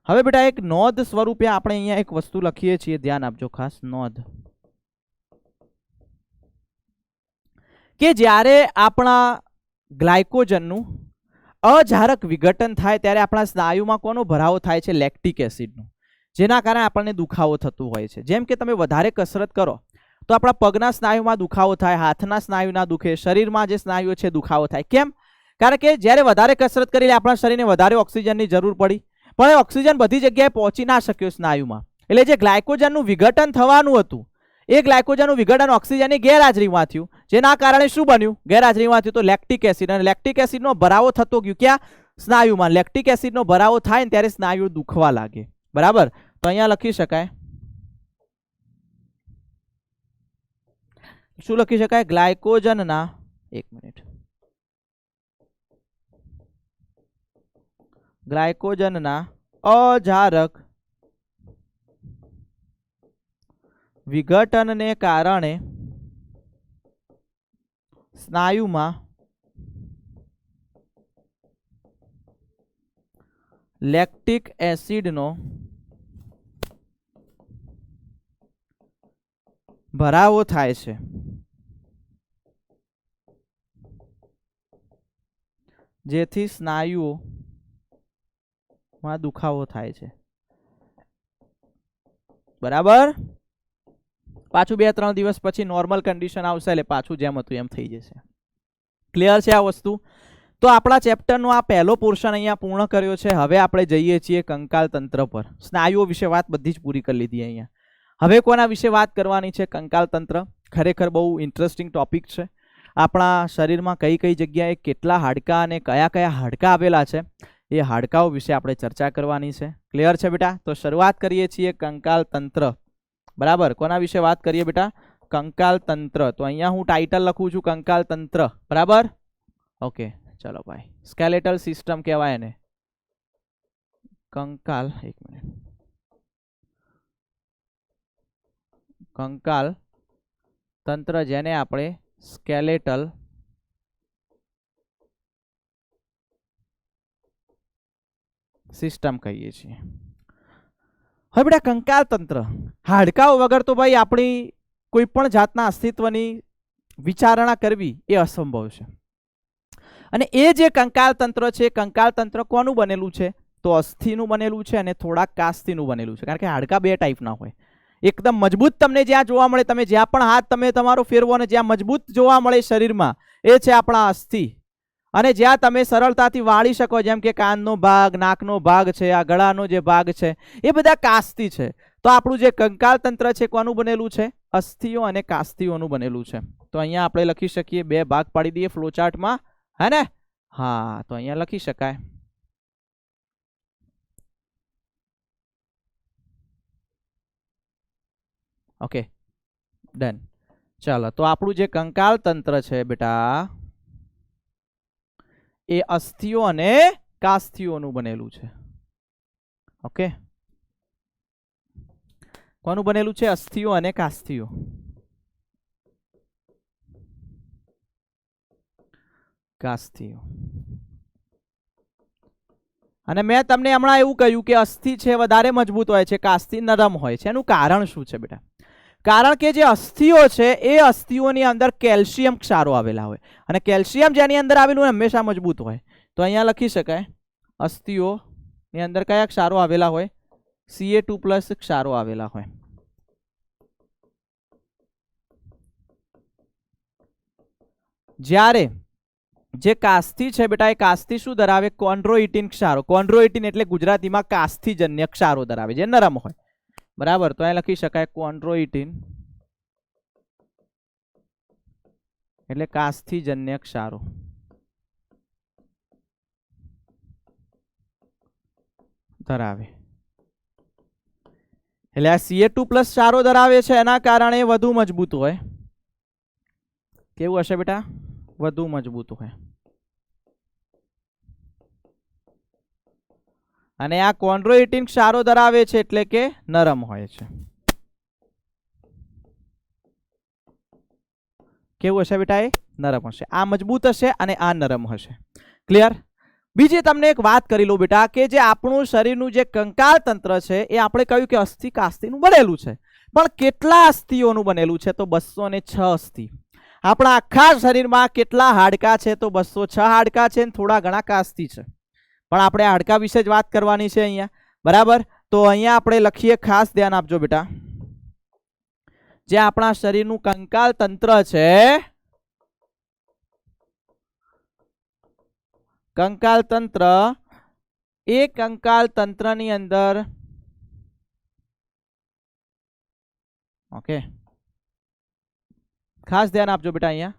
A: હવે બેટા એક નોંધ સ્વરૂપે આપણે અહીંયા એક વસ્તુ લખીએ છીએ, ધ્યાન આપજો ખાસ. નોંધ કે જ્યારે આપણા ગ્લાયકોજનનું અજારક વિઘટન થાય ત્યારે આપણા સ્નાયુમાં કોનો ભરાવો થાય છે? લેક્ટિક એસિડનો. જેના કારણે આપણને દુખાવો થતું હોય છે. જેમ કે તમે વધારે કસરત કરો તો આપણા પગના સ્નાયુમાં દુખાવો થાય, હાથના સ્નાયુ ના દુખે, શરીરમાં જે સ્નાયુઓ છે દુખાવો થાય. કેમ? કારણ કે જ્યારે વધારે કસરત કરી આપણા શરીરને વધારે ઓક્સિજનની જરૂર પડી, પણ એ ઓક્સિજન બધી જગ્યાએ પહોંચી ના શક્યો સ્નાયુમાં. એટલે જે ગ્લાયકોજનનું વિઘટન થવાનું હતું એ ગ્લાયકોજનનું વિઘટન ઓક્સિજનની ગેરહાજરીમાં થયું. જેના કારણે શું બન્યું? ગેરહાજરીમાં થયું તો લેક્ટિક એસિડ. અને લેક્ટિક એસિડનો ભરાવો થતો ગયો ક્યાં? સ્નાયુમાં. લેક્ટિક એસિડનો ભરાવો થાય ને ત્યારે સ્નાયુ દુખવા લાગે. બરાબર. તો અહીંયા લખી શકાય શું લખી શકાય? ગ્લાયકોજનના એક મિનિટ ગ્લાયકોજનના અજારક વિઘટનને કારણે સ્નાયુમાં લેક્ટિક એસિડનો ભરાવો થાય છે. જેથી સ્નાયુઓમાં દુખાવો થાય છે. બરાબર. પાછું 2-3 દિવસ પછી નોર્મલ કન્ડિશન આવશે એટલે પાછું જેમ હતું એમ થઈ જશે. ક્લિયર છે આ વસ્તુ? તો આપણા ચેપ્ટરનો આ પહેલો પોર્શન અહીંયા પૂર્ણ કર્યો છે. હવે આપણે જઈએ છીએ કંકાલ તંત્ર પર. સ્નાયુઓ વિશે વાત બધી જ પૂરી કરી લીધી અહીંયા. હવે કોના વિશે વાત કરવાની છે? કંકાલ તંત્ર. ખરેખર બહુ ઇન્ટરેસ્ટિંગ ટોપિક છે. આપણા શરીરમાં કઈ કઈ જગ્યાએ કેટલા હાડકાં અને કયા કયા હાડકાં આવેલા છે એ હાડકાઓ વિશે આપણે ચર્ચા કરવાની છે. ક્લિયર છે બેટા? તો શરૂઆત કરીએ છીએ કંકાલ તંત્ર. બરાબર. કોના વિશે વાત કરીએ બેટા? કંકાલ તંત્ર. તો અહીંયા હું ટાઇટલ લખું છું કંકાલ તંત્ર. બરાબર. ઓકે, ચલો ભાઈ. સ્કેલેટલ સિસ્ટમ કહેવાય એને. કંકાલ, એક મિનિટ, કંકાલ તંત્ર, જેને આપણે સ્કેલેટલ સિસ્ટમ કહીએ છીએ. હવે બેટા કંકાલ તંત્ર, હાડકાઓ વગર તો ભાઈ આપણી કોઈ પણ જાતના અસ્તિત્વની વિચારણા કરવી એ અસંભવ છે. અને એ જે કંકાલ તંત્ર છે, કંકાલ તંત્ર કોનું બનેલું છે? તો અસ્થિનું બનેલું છે અને થોડાક કાસ્થીનું બનેલું છે. કારણ કે હાડકા બે ટાઈપના હોય. એકદમ મજબૂત તમને જ્યાં જોવા મળે, તમે જ્યાં પણ હાથ તમે તમારો ફેરવો અને જ્યાં મજબૂત જોવા મળે શરીરમાં, એ છે આપણા અસ્થિ. અને જ્યાં તમે સરળતાથી વાળી શકો, જેમ કે કાનનો ભાગ, નાકનો ભાગ છે, આ ગળાનો જે ભાગ છે, એ બધા કાસ્થી છે. તો આપણું જે કંકાલ તંત્ર છે કોનું બનેલું છે? અસ્થિઓ અને કાસ્તીઓનું બનેલું છે. તો અહીંયા આપણે લખી શકીએ, બે ભાગ પાડી દઈએ ફ્લોચાર્ટમાં, હે ને? હા, તો અહીંયા લખી શકાય. Okay, done. ચાલો, તો આપણું જે કંકાલ તંત્ર છે બેટા, એ અસ્થિઓ અને કાસ્થીઓનું બનેલું છે. ઓકે, કોનું બનેલું છે? અસ્થિઓ અને કાસ્થીઓ. કાસ્થીઓ. અને મેં તમને હમણાં એવું કહ્યું કે અસ્થિ છે વધારે મજબૂત હોય છે, કાસ્થી નરમ હોય છે. એનું કારણ શું છે બેટા? કારણ કે જે અસ્થિઓ છે એ અસ્થિઓની અંદર કેલ્શિયમ ક્ષારો આવેલા હોય, અને કેલ્શિયમ જેની અંદર આવેલું હોય હંમેશા મજબૂત હોય. તો અહીંયા લખી શકાય, અસ્થિઓની અંદર કયા ક્ષારો આવેલા હોય? Ca2+ ક્ષારો આવેલા હોય. જ્યારે જે કાસ્થી છે બેટા, એ કાસ્થી શું ધરાવે? કોન્ડ્રોઇટિન ક્ષારો. કોન્ડ્રોઇટિન એટલે ગુજરાતીમાં કાસ્થીજન્ય ક્ષારો ધરાવે, જે નરમ હોય. બરાબર, તો અહીં લખી શકાય કોન્ડ્રોઇટિન એટલે કાસ્થીજન્ય ક્ષારો ધરાવે. એટલે આ Ca2+ ક્ષારો ધરાવે છે, એના કારણે વધુ મજબૂત હોય. કેવું હશે બેટા? વધુ મજબૂત હોય. અને આ કોન્ડ્રોઇટિન ક્ષારો ધરાવે છે એટલે કે નરમ હોય છે. કેવું હશે બેટા? એ નરમ હશે. આ મજબૂત હશે અને આ નરમ હશે. ક્લિયર? બીજી તમને એક વાત કરી લો બેટા, કે જે આપણું શરીરનું જે કંકાલ તંત્ર છે એ આપણે કહ્યું કે અસ્થિ કાસ્તીનું બનેલું છે, પણ કેટલા અસ્થિઓનું બનેલું છે? તો 206 અસ્થિ. આપણા આખા શરીરમાં કેટલા હાડકા છે? તો 206 હાડકા છે, થોડા ઘણા કાસ્તી છે. પણ આપણે હાડકા વિશે જ વાત કરવાની છે અહીંયા. બરાબર, તો અહીંયા આપણે લખીએ, ખાસ ધ્યાન આપજો બેટા, જે આપણા શરીરનું કંકાલ તંત્ર છે, કંકાલ તંત્ર, એ કંકાલ તંત્રની અંદર ઓકે, ખાસ ધ્યાન આપજો બેટા. અહીંયા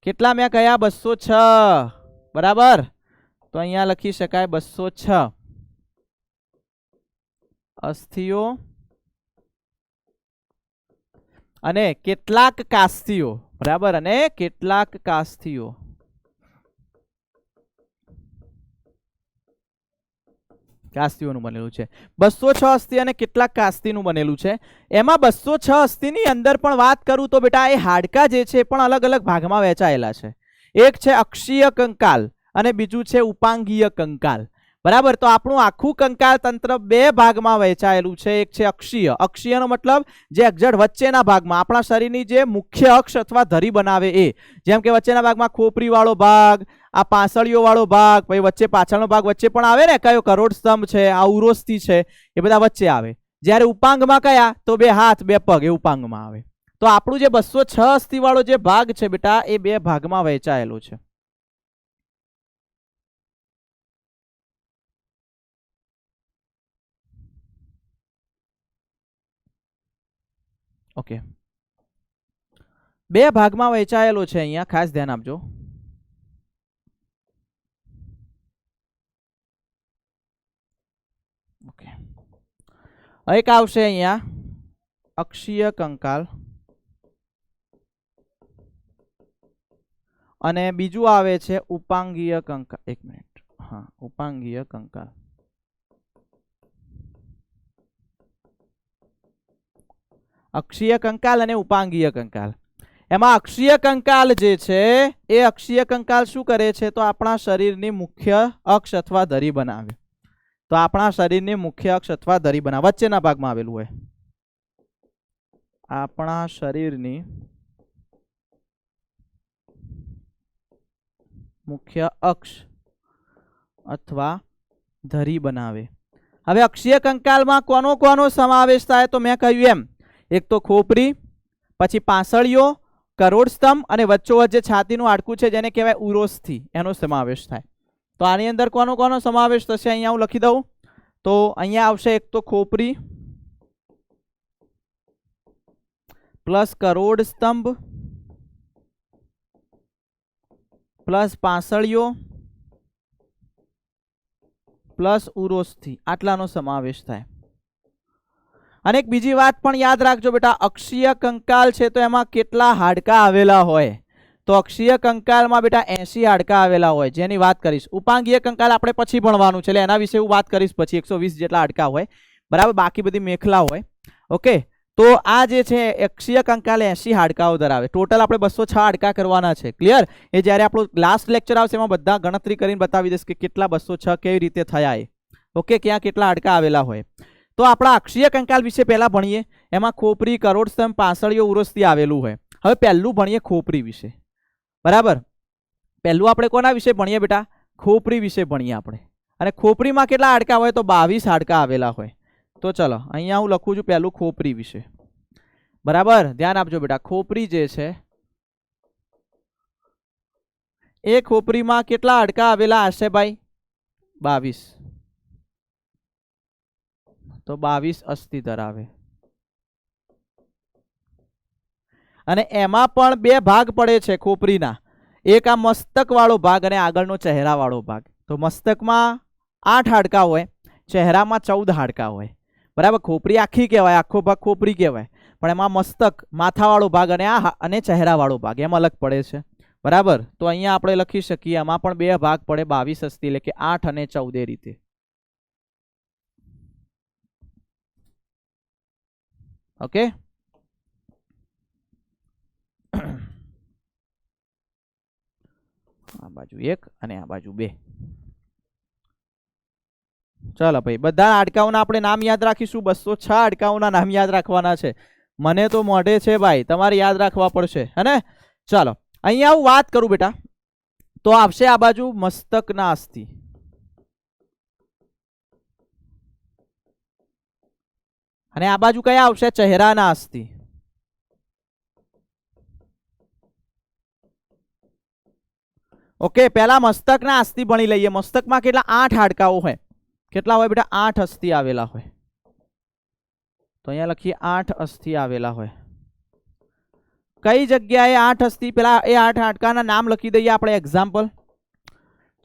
A: કેટલા મેં કયા? 206. બરાબર, તો અહીંયા લખી શકાય 206 અસ્થિઓ અને કેટલાક કાસ્તીઓ. બરાબર, અને કેટલાક કાસ્તીઓ. કાસ્તીઓનું બનેલું છે. 206 અસ્થિ અને કેટલાક કાસ્તીનું બનેલું છે. એમાં 206 અસ્થિની અંદર પણ વાત કરું તો બેટા, એ હાડકા જે છે પણ અલગ અલગ ભાગમાં વહેંચાયેલા છે. એક છે અક્ષીય કંકાલ અને બીજું છે ઉપાંગીય કંકાલ. બરાબર, તો આપણું આખું કંકાલ તંત્ર બે ભાગમાં વહેંચાયેલું છે. એક છે અક્ષીય. અક્ષીયનો મતલબ જે અક્ષર વચ્ચેના ભાગમાં, આપણા શરીરની જે મુખ્ય અક્ષ અથવા ધરી બનાવે એ. જેમ કે વચ્ચેના ભાગમાં ખોપરી વાળો ભાગ, આ પાંસળીઓ વાળો ભાગ, પછી વચ્ચે પાછળનો ભાગ વચ્ચે પણ આવે ને, કયો? કરોડ સ્તંભ છે, આ ઉરોસ્થિ છે, એ બધા વચ્ચે આવે. જ્યારે ઉપાંગમાં કયા? તો બે હાથ બે પગ, એ ઉપાંગમાં આવે. તો આપણું જે 206 અસ્થિ વાળો જે ભાગ છે બેટા, એ બે ભાગમાં વહેંચાયેલો છે. ઓકે, બે ભાગમાં વહેંચાયેલો છે. અહીંયા ખાસ ધ્યાન આપજો. ઓકે, એક આવશે અહીંયા અક્ષીય કંકાલ અને બીજું આવે છે ઉપાંગીય કંકાલ. એક મિનિટ, હા, ઉપાંગીય કંકાલ. અક્ષીય કંકાલ અને ઉપાંગીય કંકાલ. એમાં અક્ષીય કંકાલ જે છે, એ અક્ષીય કંકાલ શું કરે છે? તો આપણા શરીરની મુખ્ય અક્ષ અથવા ધરી બનાવે. તો આપણા શરીરની મુખ્ય અક્ષ અથવા ધરી બનાવે, વચ્ચેના ભાગમાં આવેલું હોય. આપણા શરીરની મુખ્ય અક્ષ અથવા ધરી બનાવે. હવે અક્ષીય કંકાલમાં કોનો કોનો સમાવેશ થાય? તો મેં કહ્યું એમ, એક તો ખોપરી, પછી પાંસળીઓ, કરોડ સ્તંભ અને વચ્ચોવચ્ચ જે છાતીનું હાડકું છે જેને કહેવાય ઉરોસ્થિ, એનો સમાવેશ થાય. તો આની અંદર કોનો કોનો સમાવેશ થશે અહીંયા હું લખી દઉં. તો અહીંયા આવશે એક તો ખોપરી પ્લસ કરોડ સ્તંભ પ્લસ પાંસળીઓ પ્લસ ઉરોસ્થિ, આટલાનો સમાવેશ થાય. અને એક બીજી વાત પણ યાદ રાખજો બેટા, અક્ષીય કંકાલ છે તો એમાં કેટલા હાડકા આવેલા હોય? તો અક્ષીય કંકાલમાં બેટા 80 હાડકા આવેલા હોય, જેની વાત કરીશ. ઉપાંગીય કંકાલ આપણે પછી ભણવાનું છે એટલે એના વિશે હું વાત કરીશ પછી. 120 જેટલા હાડકા હોય, બરાબર, બાકી બધી મેખલા હોય. ઓકે, તો આ જે છે અક્ષીય કંકાલ 80 હાડકાઓ ધરાવે. ટોટલ આપણે 206 હાડકા કરવાના છે. ક્લિયર? એ જ્યારે આપણું લાસ્ટ લેક્ચર આવશે એમાં બધા ગણતરી કરીને બતાવી દઈશ કે કેટલા 206 કેવી રીતે થયા એ. ઓકે, ક્યાં કેટલા હાડકા આવેલા હોય. તો આપણા અક્ષીય કંકાલ વિશે પહેલા ભણીએ. એમાં ખોપરી, કરોડ સ્તંભ, પાંસળીઓ, ઉરોસ્થિ આવેલું હોય. હવે પહેલું ભણીએ ખોપરી વિશે. બરાબર, પહેલું આપણે કોના વિશે ભણીએ બેટા? ખોપરી વિશે ભણીએ આપણે. અને ખોપરીમાં કેટલા હાડકા હોય? તો 22 હાડકા આવેલા હોય. તો ચલો અહીંયા હું લખું છું પહેલું ખોપરી વિશે. બરાબર, ધ્યાન આપજો બેટા. ખોપરી જે છે એ ખોપરીમાં કેટલા હાડકા આવેલા હશે ભાઈ? 22. તો 22 અસ્થિ ધરાવે. અને એમાં પણ 2 ભાગ પડે છે ખોપરીના. એક આ મસ્તક વાળો ભાગ અને આગળનો ચહેરા વાળો ભાગ. તો મસ્તકમાં 8 હાડકા હોય, ચહેરામાં 14 હાડકા હોય. બરાબર, ખોપરી આખી કહેવાય, આખો ભાગ ખોપરી કહેવાય, પણ એમાં મસ્તક માથાવાળો ભાગ અને ચહેરા વાળો ભાગ એમ અલગ પડે છે. બરાબર, તો અહીંયા આપણે લખી શકીએ એમાં પણ 2 ભાગ પડે, 22 અસ્થિ, એટલે કે 8 અને 14 રીતે. ઓકે, આ બાજુ 1 અને આ બાજુ 2. ચાલો ભાઈ, બધા હાડકાઓના આપણે નામ યાદ રાખીશું. 206 હાડકાઓના નામ યાદ રાખવાના છે. મને તો મોઢે છે ભાઈ, તમારે યાદ રાખવા પડશે, હે ને? ચાલો અહીંયા હું વાત કરું બેટા, તો આવશે આ બાજુ મસ્તકના અસ્થિ. અને આ બાજુ કયા આવશે? ચહેરાના અસ્થિ. ઓકે, પહેલા મસ્તકના અસ્થિ ભણી લઈએ. મસ્તકમાં કેટલા? 8 હાડકાઓ હોય. કેટલા હોય બેટા? 8 અસ્થિ આવેલા હોય. તો અહીંયા લખીએ 8 અસ્થિ આવેલા હોય. કઈ જગ્યાએ 8 અસ્થિ? પેલા એ 8 હાડકાના નામ લખી દઈએ આપણે, એક્ઝામ્પલ.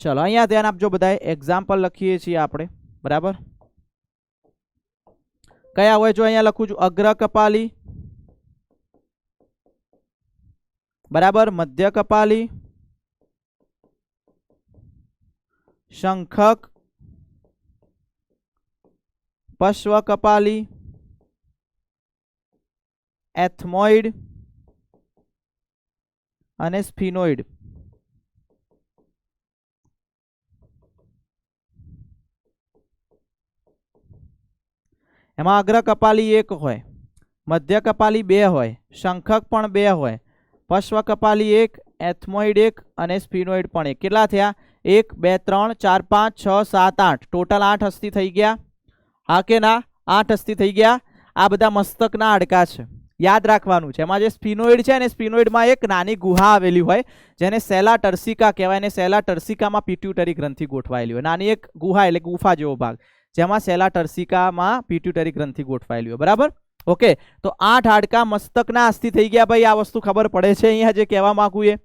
A: ચલો અહીંયા ધ્યાન આપજો બધાએ, એક્ઝામ્પલ લખીએ છીએ આપણે. બરાબર, કયા હોય? જો અહીંયા લખું છું અગ્ર કપાલી, બરાબર, મધ્ય કપાલી, શંખક, પશ્વ કપાલી, એથમોઇડ અને સ્ફિનોઇડ. એમાં અગ્ર કપાલી 1 હોય, મધ્ય કપાલી 2 હોય, શંખક પણ 2 હોય, પશ્વ કપાલી 1, એથમોઇડ 1 અને સ્ફિનોઇડ પણ 1. કેટલા થયા? 1 2 3 4 5 6 7 8. ટોટલ 8 અસ્થિ થઈ ગયા. હા કે ના? 8 અસ્થિ થઈ ગયા. આ બધા મસ્તકના હાડકા છે, યાદ રાખવાનું છે. એમાં જે સ્ફિનોઇડ છે ને, સ્ફિનોઇડમાં એક નાની ગુહા આવેલી હોય જેને સેલા ટર્સિકા કહેવાય. અને સેલા ટર્સિકામાં પિટ્યુટરી ગ્રંથિ ગોઠવાયેલી હોય. નાની એક ગુહા એટલે ગુફા જેવો ભાગ, જેમાં સેલા ટર્સિકામાં પિટ્યુટરી ગ્રંથિ ગોઠવાયેલી હોય. બરાબર, ઓકે. તો 8 હાડકા મસ્તકના અસ્થિ થઈ ગયા ભાઈ. આ વસ્તુ ખબર પડે છે અહીંયા જે કહેવા માંગુ એ?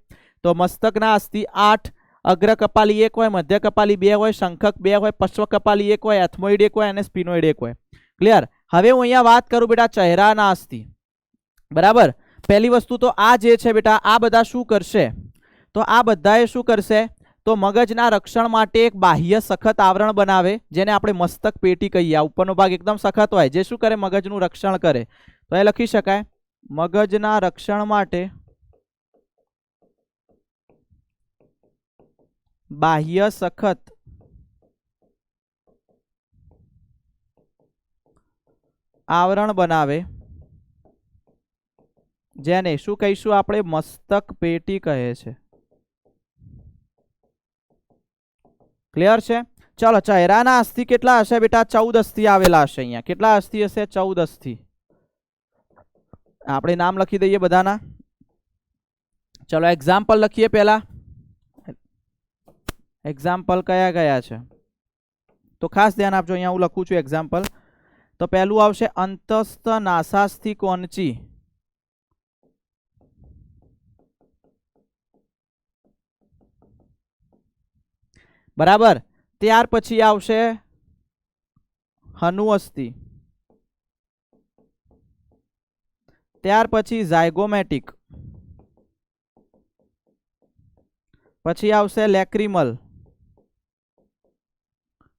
A: તો મસ્તકના અસ્થિ 8. અગ્ર કપાલી 1 હોય, મધ્ય કપાલી 2 હોય, શંખક 2 હોય, પશ્વ કપાલી 1 હોય, એથમોઇડ 1 હોય અને સ્ફિનોઇડ 1 હોય. ક્લિયર? હવે હું અહીંયા વાત કરું બેટા ચહેરાના અસ્થિ. બરાબર, પહેલી વસ્તુ તો આ જે છે બેટા, આ બધા શું કરશે? તો આ બધાએ શું કરશે? તો મગજના રક્ષણ માટે એક બાહ્ય સખત આવરણ બનાવે, જેને આપણે મસ્તક પેટી કહીએ. આ ઉપરનો ભાગ એકદમ સખત હોય, જે શું કરે? મગજનું રક્ષણ કરે. તો એ લખી શકાય, મગજના રક્ષણ માટે બાહ્ય સખત આવરણ બનાવે, જેને શું કહીશું આપણે? મસ્તક પેટી કહે છે. ક્લિયર છે? ચલો, ચહેરાના અસ્થિ કેટલા હશે બેટા? 14 અસ્થિ આવેલા હશે અહીંયા. કેટલા અસ્થિ હશે? 14 અસ્થિ. આપણે નામ લખી દઈએ બધાના. चलो एग्जाम्पल लखीए पहला। एग्जाम्पल कया गया है तो खास ध्यान आपजो। अहींया हूँ लखुं छुं एग्जाम्पल। तो पहलू आवशे अंतस्थ नासास्थी कोणची। बराबर। त्यार पछी आवशे हनुअस्थी। त्यार पछी ઝાયગોમેટિક। पछी आवशे લેક્રિમલ।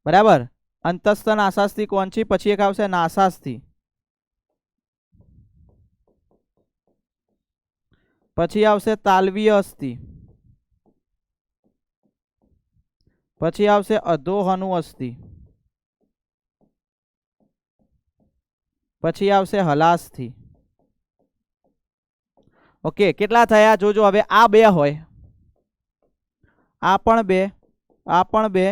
A: बराबर। अंतस्थ नासास्थी कोणची पछी एक आवशे नासास्थी। पछी आवशे तालवीय अस्थि। पछी आवशे अधोहनु अस्थि। पछी आवशे हलास्थी। ओके केटला थया जोजो। हवे आ बे होय, आ पण बे, आ पण बे,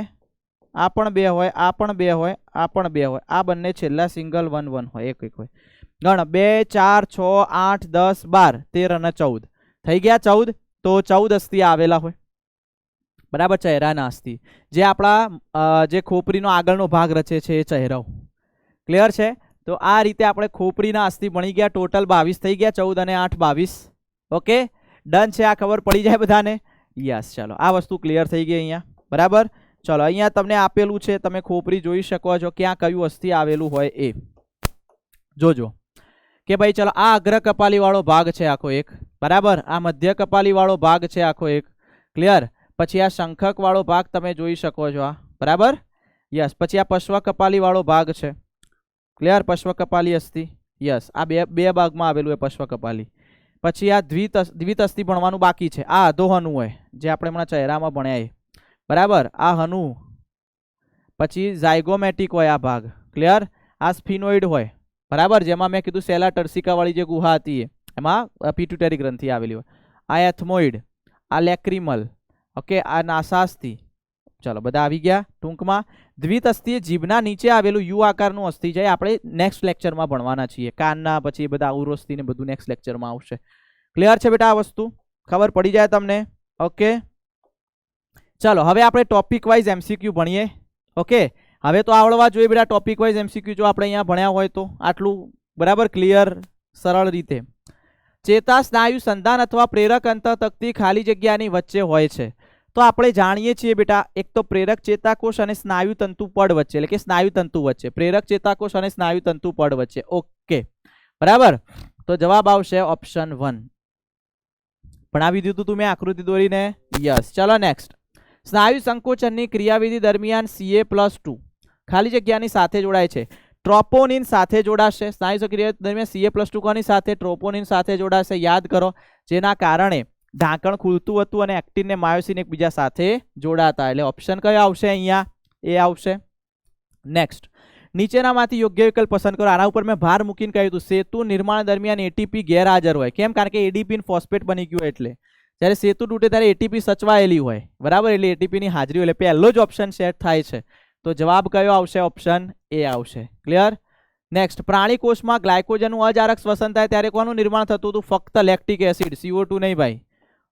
A: आ पण बे होय, आ पण बे होय, आ पण बे होय। आ बंने छेल्ला सिंगल 1 1 होय, एक एक होय। गण 2 4 6 8 10 12 13 અને 14 થઈ ગયા 14। તો 14 અસ્થિ આવેલા હોય બરાબર ચહેરાના અસ્થિ જે આપણા જે ખોપરીનો આગળનો ભાગ રચે છે એ ચહેરો। ક્લિયર છે। તો આ રીતે આપણે ખોપરીના અસ્થિ ભણી ગયા। ટોટલ 22 થઈ ગયા। 14 અને 8 22। ઓકે ડન છે। આ ખબર પડી જાય બધાને। यस चलो आ वस्तु क्लियर थी गई अहींया बराबर। चलो अहींया तमने आपेलू छे तमे खोपरी जोई शको छो क्या कयुं अस्थि आवेलू होय ए जोजो के भाई। चलो आ अग्र कपाली वाळो भाग छे आखो एक बराबर। आ मध्य कपाली वाळो भाग छे आखो एक। क्लियर। पछी आ शंखक वाळो भाग तमे जोई शको छो आ बराबर। यस पछी आ पश्व कपाली वाळो भाग छे। क्लियर। पश्व कपाली अस्थि। यस आ बे भागमां आवेलू है पश्व कपाली। पछी आ द्वित अस्थि भणवानुं बाकी छे। आ अधोहनु होय जे आपणे हमણાં चेहरामां भण्या ए बराबर। आ हनु पछी ઝાયગોમેટિક होय आ भाग। क्लियर। आ स्फिनोइड होय बराबर जेमां मैं कीधुं सेला टर्सिका वाળી जे गुहा हती एमां पिट्यूटरी ग्रंथि आवेली होय। आ एथमोइड, आ लेक्रिमल। ओके आ नासास्थि। चलो बधा आवी गया टूंकमां। द्वित अस्थि जीभना नीचे आवेलुं यू आकारनुं अस्थि जे आपणे नेक्स्ट लेक्चरमां भणवाना छीए। कानना पछी बधा उरोस्थि ने बधुं नेक्स्ट लेक्चरमां आवशे। क्लियर छे बेटा आ वस्तु खबर पड़ी जाए तमने। ओके चलो हवे आपणे टॉपिक वाइज एमसीक्यू भणीए। ओके हवे तो आवडवा जोईए बेटा टॉपिक वाइज एमसीक्यू जो आपणे अहींया भण्या होय तो आटलुं बराबर क्लियर सरळ रीते। चेता स्नायु संधान अथवा प्रेरक अंतःतक्ती खाली जग्यानी वच्चे होय छे। तो આપણે જાણીએ છીએ બેટા એક તો પ્રેરક ચેતાકોષ અને સ્નાયુ તંતુ પડ વચ્ચે એટલે કે સ્નાયુ તંતુ વચ્ચે પ્રેરક ચેતાકોષ અને સ્નાયુ તંતુ પડ વચ્ચે। ઓકે બરાબર। તો જવાબ આવશે ઓપ્શન 1। ભણાવી દીધું તું મેં આકૃતિ દોરીને। યસ ચલો નેક્સ્ટ। સ્નાયુ સંકોચનની ક્રિયાવિધિ દરમિયાન Ca+2 ખાલી જગ્યાની સાથે જોડાય છે। ટ્રોપોનિન સાથે જોડાશે। સ્નાયુ ક્રિયા દરમિયાન Ca+2 કોની સાથે ટ્રોપોનિન સાથે જોડાશે યાદ કરો જેના કારણે ઢાંકણ ખુલતું હતું અને એક્ટિન ને માયોસિન એકબીજા સાથે જોડાતા એટલે ઓપ્શન કયો આવશે અહીંયા એ આવશે। નેક્સ્ટ નીચેનામાંથી યોગ્ય વિકલ્પ પસંદ કરો। આના ઉપર મેં ભાર મૂકીને કહ્યું હતું સેતુ નિર્માણ દરમિયાન એટીપી ગેરહાજર હોય કેમ કારણ કે એડીપી ફોસ્ફેટ બની ગયું એટલે જ્યારે સેતુ તૂટે ત્યારે એટીપી સચવાયેલી હોય બરાબર એટલે એટીપી ની હાજરી એટલે પહેલો જ ઓપ્શન સેટ થાય છે। તો જવાબ કયો આવશે ઓપ્શન એ આવશે। ક્લિયર। નેક્સ્ટ પ્રાણી કોષમાં ગ્લાયકોજનનું અજારક શ્વસન થાય ત્યારે કોનું નિર્માણ થતું હતું ફક્ત લેક્ટિક એસિડ CO2 નહીં ભાઈ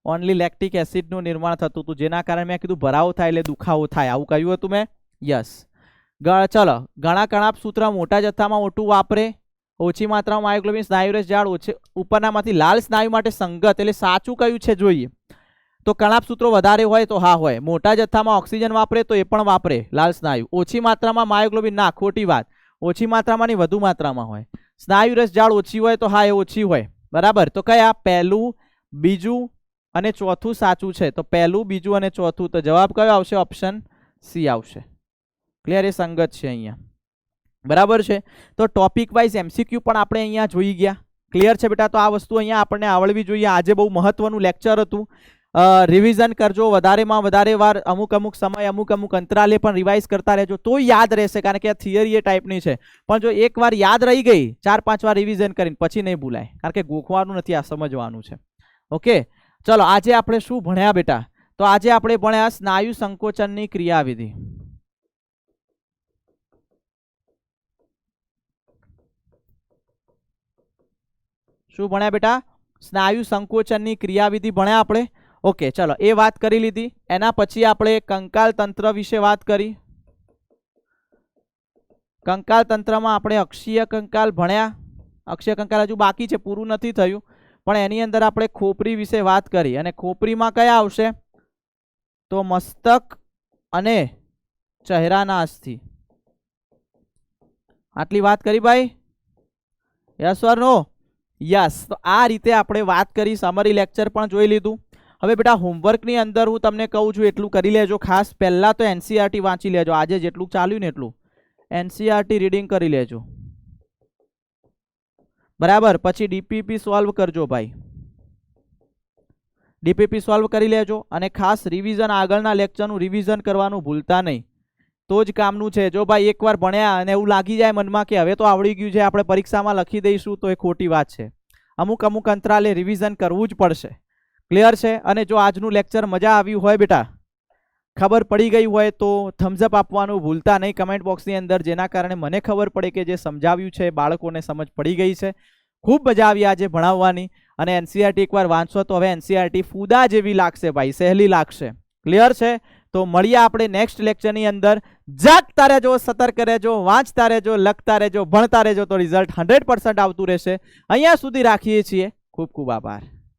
A: ઓનલી લેક્ટિક એસિડનું નિર્માણ થતું હતું જેના કારણે મેં કીધું ભરાવો થાય એટલે દુખાવો થાય આવું કહ્યું હતું મેં। યસ ચલો ઘણા કણાપ સૂત્ર મોટા જથ્થામાં ઓટું વાપરે ઓછી માત્રામાં માયોગ્લોબિન સ્નાયુરસ ઝાડ ઓછી ઉપરનામાંથી લાલ સ્નાયુ માટે સંગત એટલે સાચું કયું છે જોઈએ તો કણાપ સૂત્રો વધારે હોય તો હા હોય। મોટા જથ્થામાં ઓક્સિજન વાપરે તો એ પણ વાપરે લાલ સ્નાયુ। ઓછી માત્રામાં માયોગ્લોબિન ના ખોટી વાત ઓછી માત્રામાં ની વધુ માત્રામાં હોય। સ્નાયુરસ ઝાડ ઓછી હોય તો હા એ ઓછી હોય બરાબર। તો કયા પહેલું બીજું અને ચોથું સાચું છે તો પહેલું બીજું અને ચોથું તો જવાબ કયો આવશે ઓપ્શન સી આવશે। ક્લિયર એ સંગત છે અહીંયા બરાબર છે। તો ટોપિક વાઇઝ એમસીક્યુ પણ આપણે અહીંયા જોઈ ગયા। ક્લિયર છે બેટા। તો આ વસ્તુ અહીંયા આપણને આવડવી જોઈએ। આજે બહુ મહત્વનું લેક્ચર હતું। રિવિઝન કરજો વધારેમાં વધારે વાર અમુક અમુક સમય અમુક અમુક અંતરાલે પણ રિવાઇઝ કરતા રહેજો તો યાદ રહેશે કારણ કે આ થિયરી એ ટાઈપની છે પણ જો એકવાર યાદ રહી ગઈ 4-5 વાર રિવિઝન કરીને પછી નહીં ભૂલાય કારણ કે ગોખવાનું નથી આ સમજવાનું છે। ઓકે चलो આજે આપણે શું ભણ્યા બેટા તો આજે આપણે ભણ્યા સ્નાયુ સંકોચનની ક્રિયાવિધિ। શું ભણ્યા બેટા સ્નાયુ સંકોચનની ક્રિયાવિધિ ભણ્યા આપણે. ઓકે, ચલો એ વાત કરી લીધી. એના પછી આપણે કંકાલ તંત્ર વિશે વાત કરી. કંકાલ તંત્રમાં આપણે અક્ષીય કંકાલ ભણ્યા. અક્ષીય કંકાલ હજુ બાકી છે, પૂરું નથી થયું, પણ એની અંદર આપણે ખોપરી વિશે વાત કરી. અને ખોપરીમાં કયા આવશે? તો મસ્તક અને ચહેરાના અસ્થિ. આટલી વાત કરી ભાઈ? Yes or no? યસ. તો આ રીતે આપણે વાત કરી. સમરી લેક્ચર પણ જોઈ લીધું. હવે બેટા હોમવર્કની અંદર હું તમને કહું છું એટલું કરી લેજો. ખાસ પહેલા તો એનસીઈઆરટી વાંચી લેજો. આજે જેટલું ચાલ્યું ને એટલું એનસીઈઆરટી રીડિંગ કરી લેજો, બરાબર. પછી ડીપીપી સોલ્વ કરજો ભાઈ. ડીપીપી સોલ્વ કરી લેજો. અને ખાસ રિવિઝન, આગળના લેક્ચરનું રિવિઝન કરવાનું ભૂલતા નહીં. તો જ કામનું છે. જો ભાઈ એકવાર ભણ્યા અને એવું લાગી જાય મનમાં કે હવે તો આવડી ગયું છે, આપણે પરીક્ષામાં લખી દઈશું, તો એ ખોટી વાત છે. અમુક અંતરાલે રિવિઝન કરવું જ પડશે. ક્લિયર છે? અને જો આજનું લેક્ચર મજા આવ્યું હોય બેટા, ખબર પડી ગઈ હોય, તો થમ્સઅપ આપવાનું ભૂલતા નહીં કમેન્ટ બોક્સની અંદર, જેના કારણે મને ખબર પડે કે જે સમજાવ્યું છે બાળકોને સમજ પડી ગઈ છે. ખૂબ મજા આવી આજે ભણાવવાની. અને એનસીઈઆરટી એકવાર વાંચશો તો હવે એનસીઈઆરટી ફૂદા જેવી લાગશે ભાઈ, સહેલી લાગશે. ક્લિયર છે? તો મળીએ આપણે નેક્સ્ટ લેક્ચરની અંદર. જાગતા રહેજો, સતર્ક રહેજો, વાંચતા રહેજો, લખતા રહેજો, ભણતા રહેજો, તો રિઝલ્ટ 100% આવતું રહેશે. અહીંયા સુધી રાખીએ છીએ. ખૂબ ખૂબ આભાર.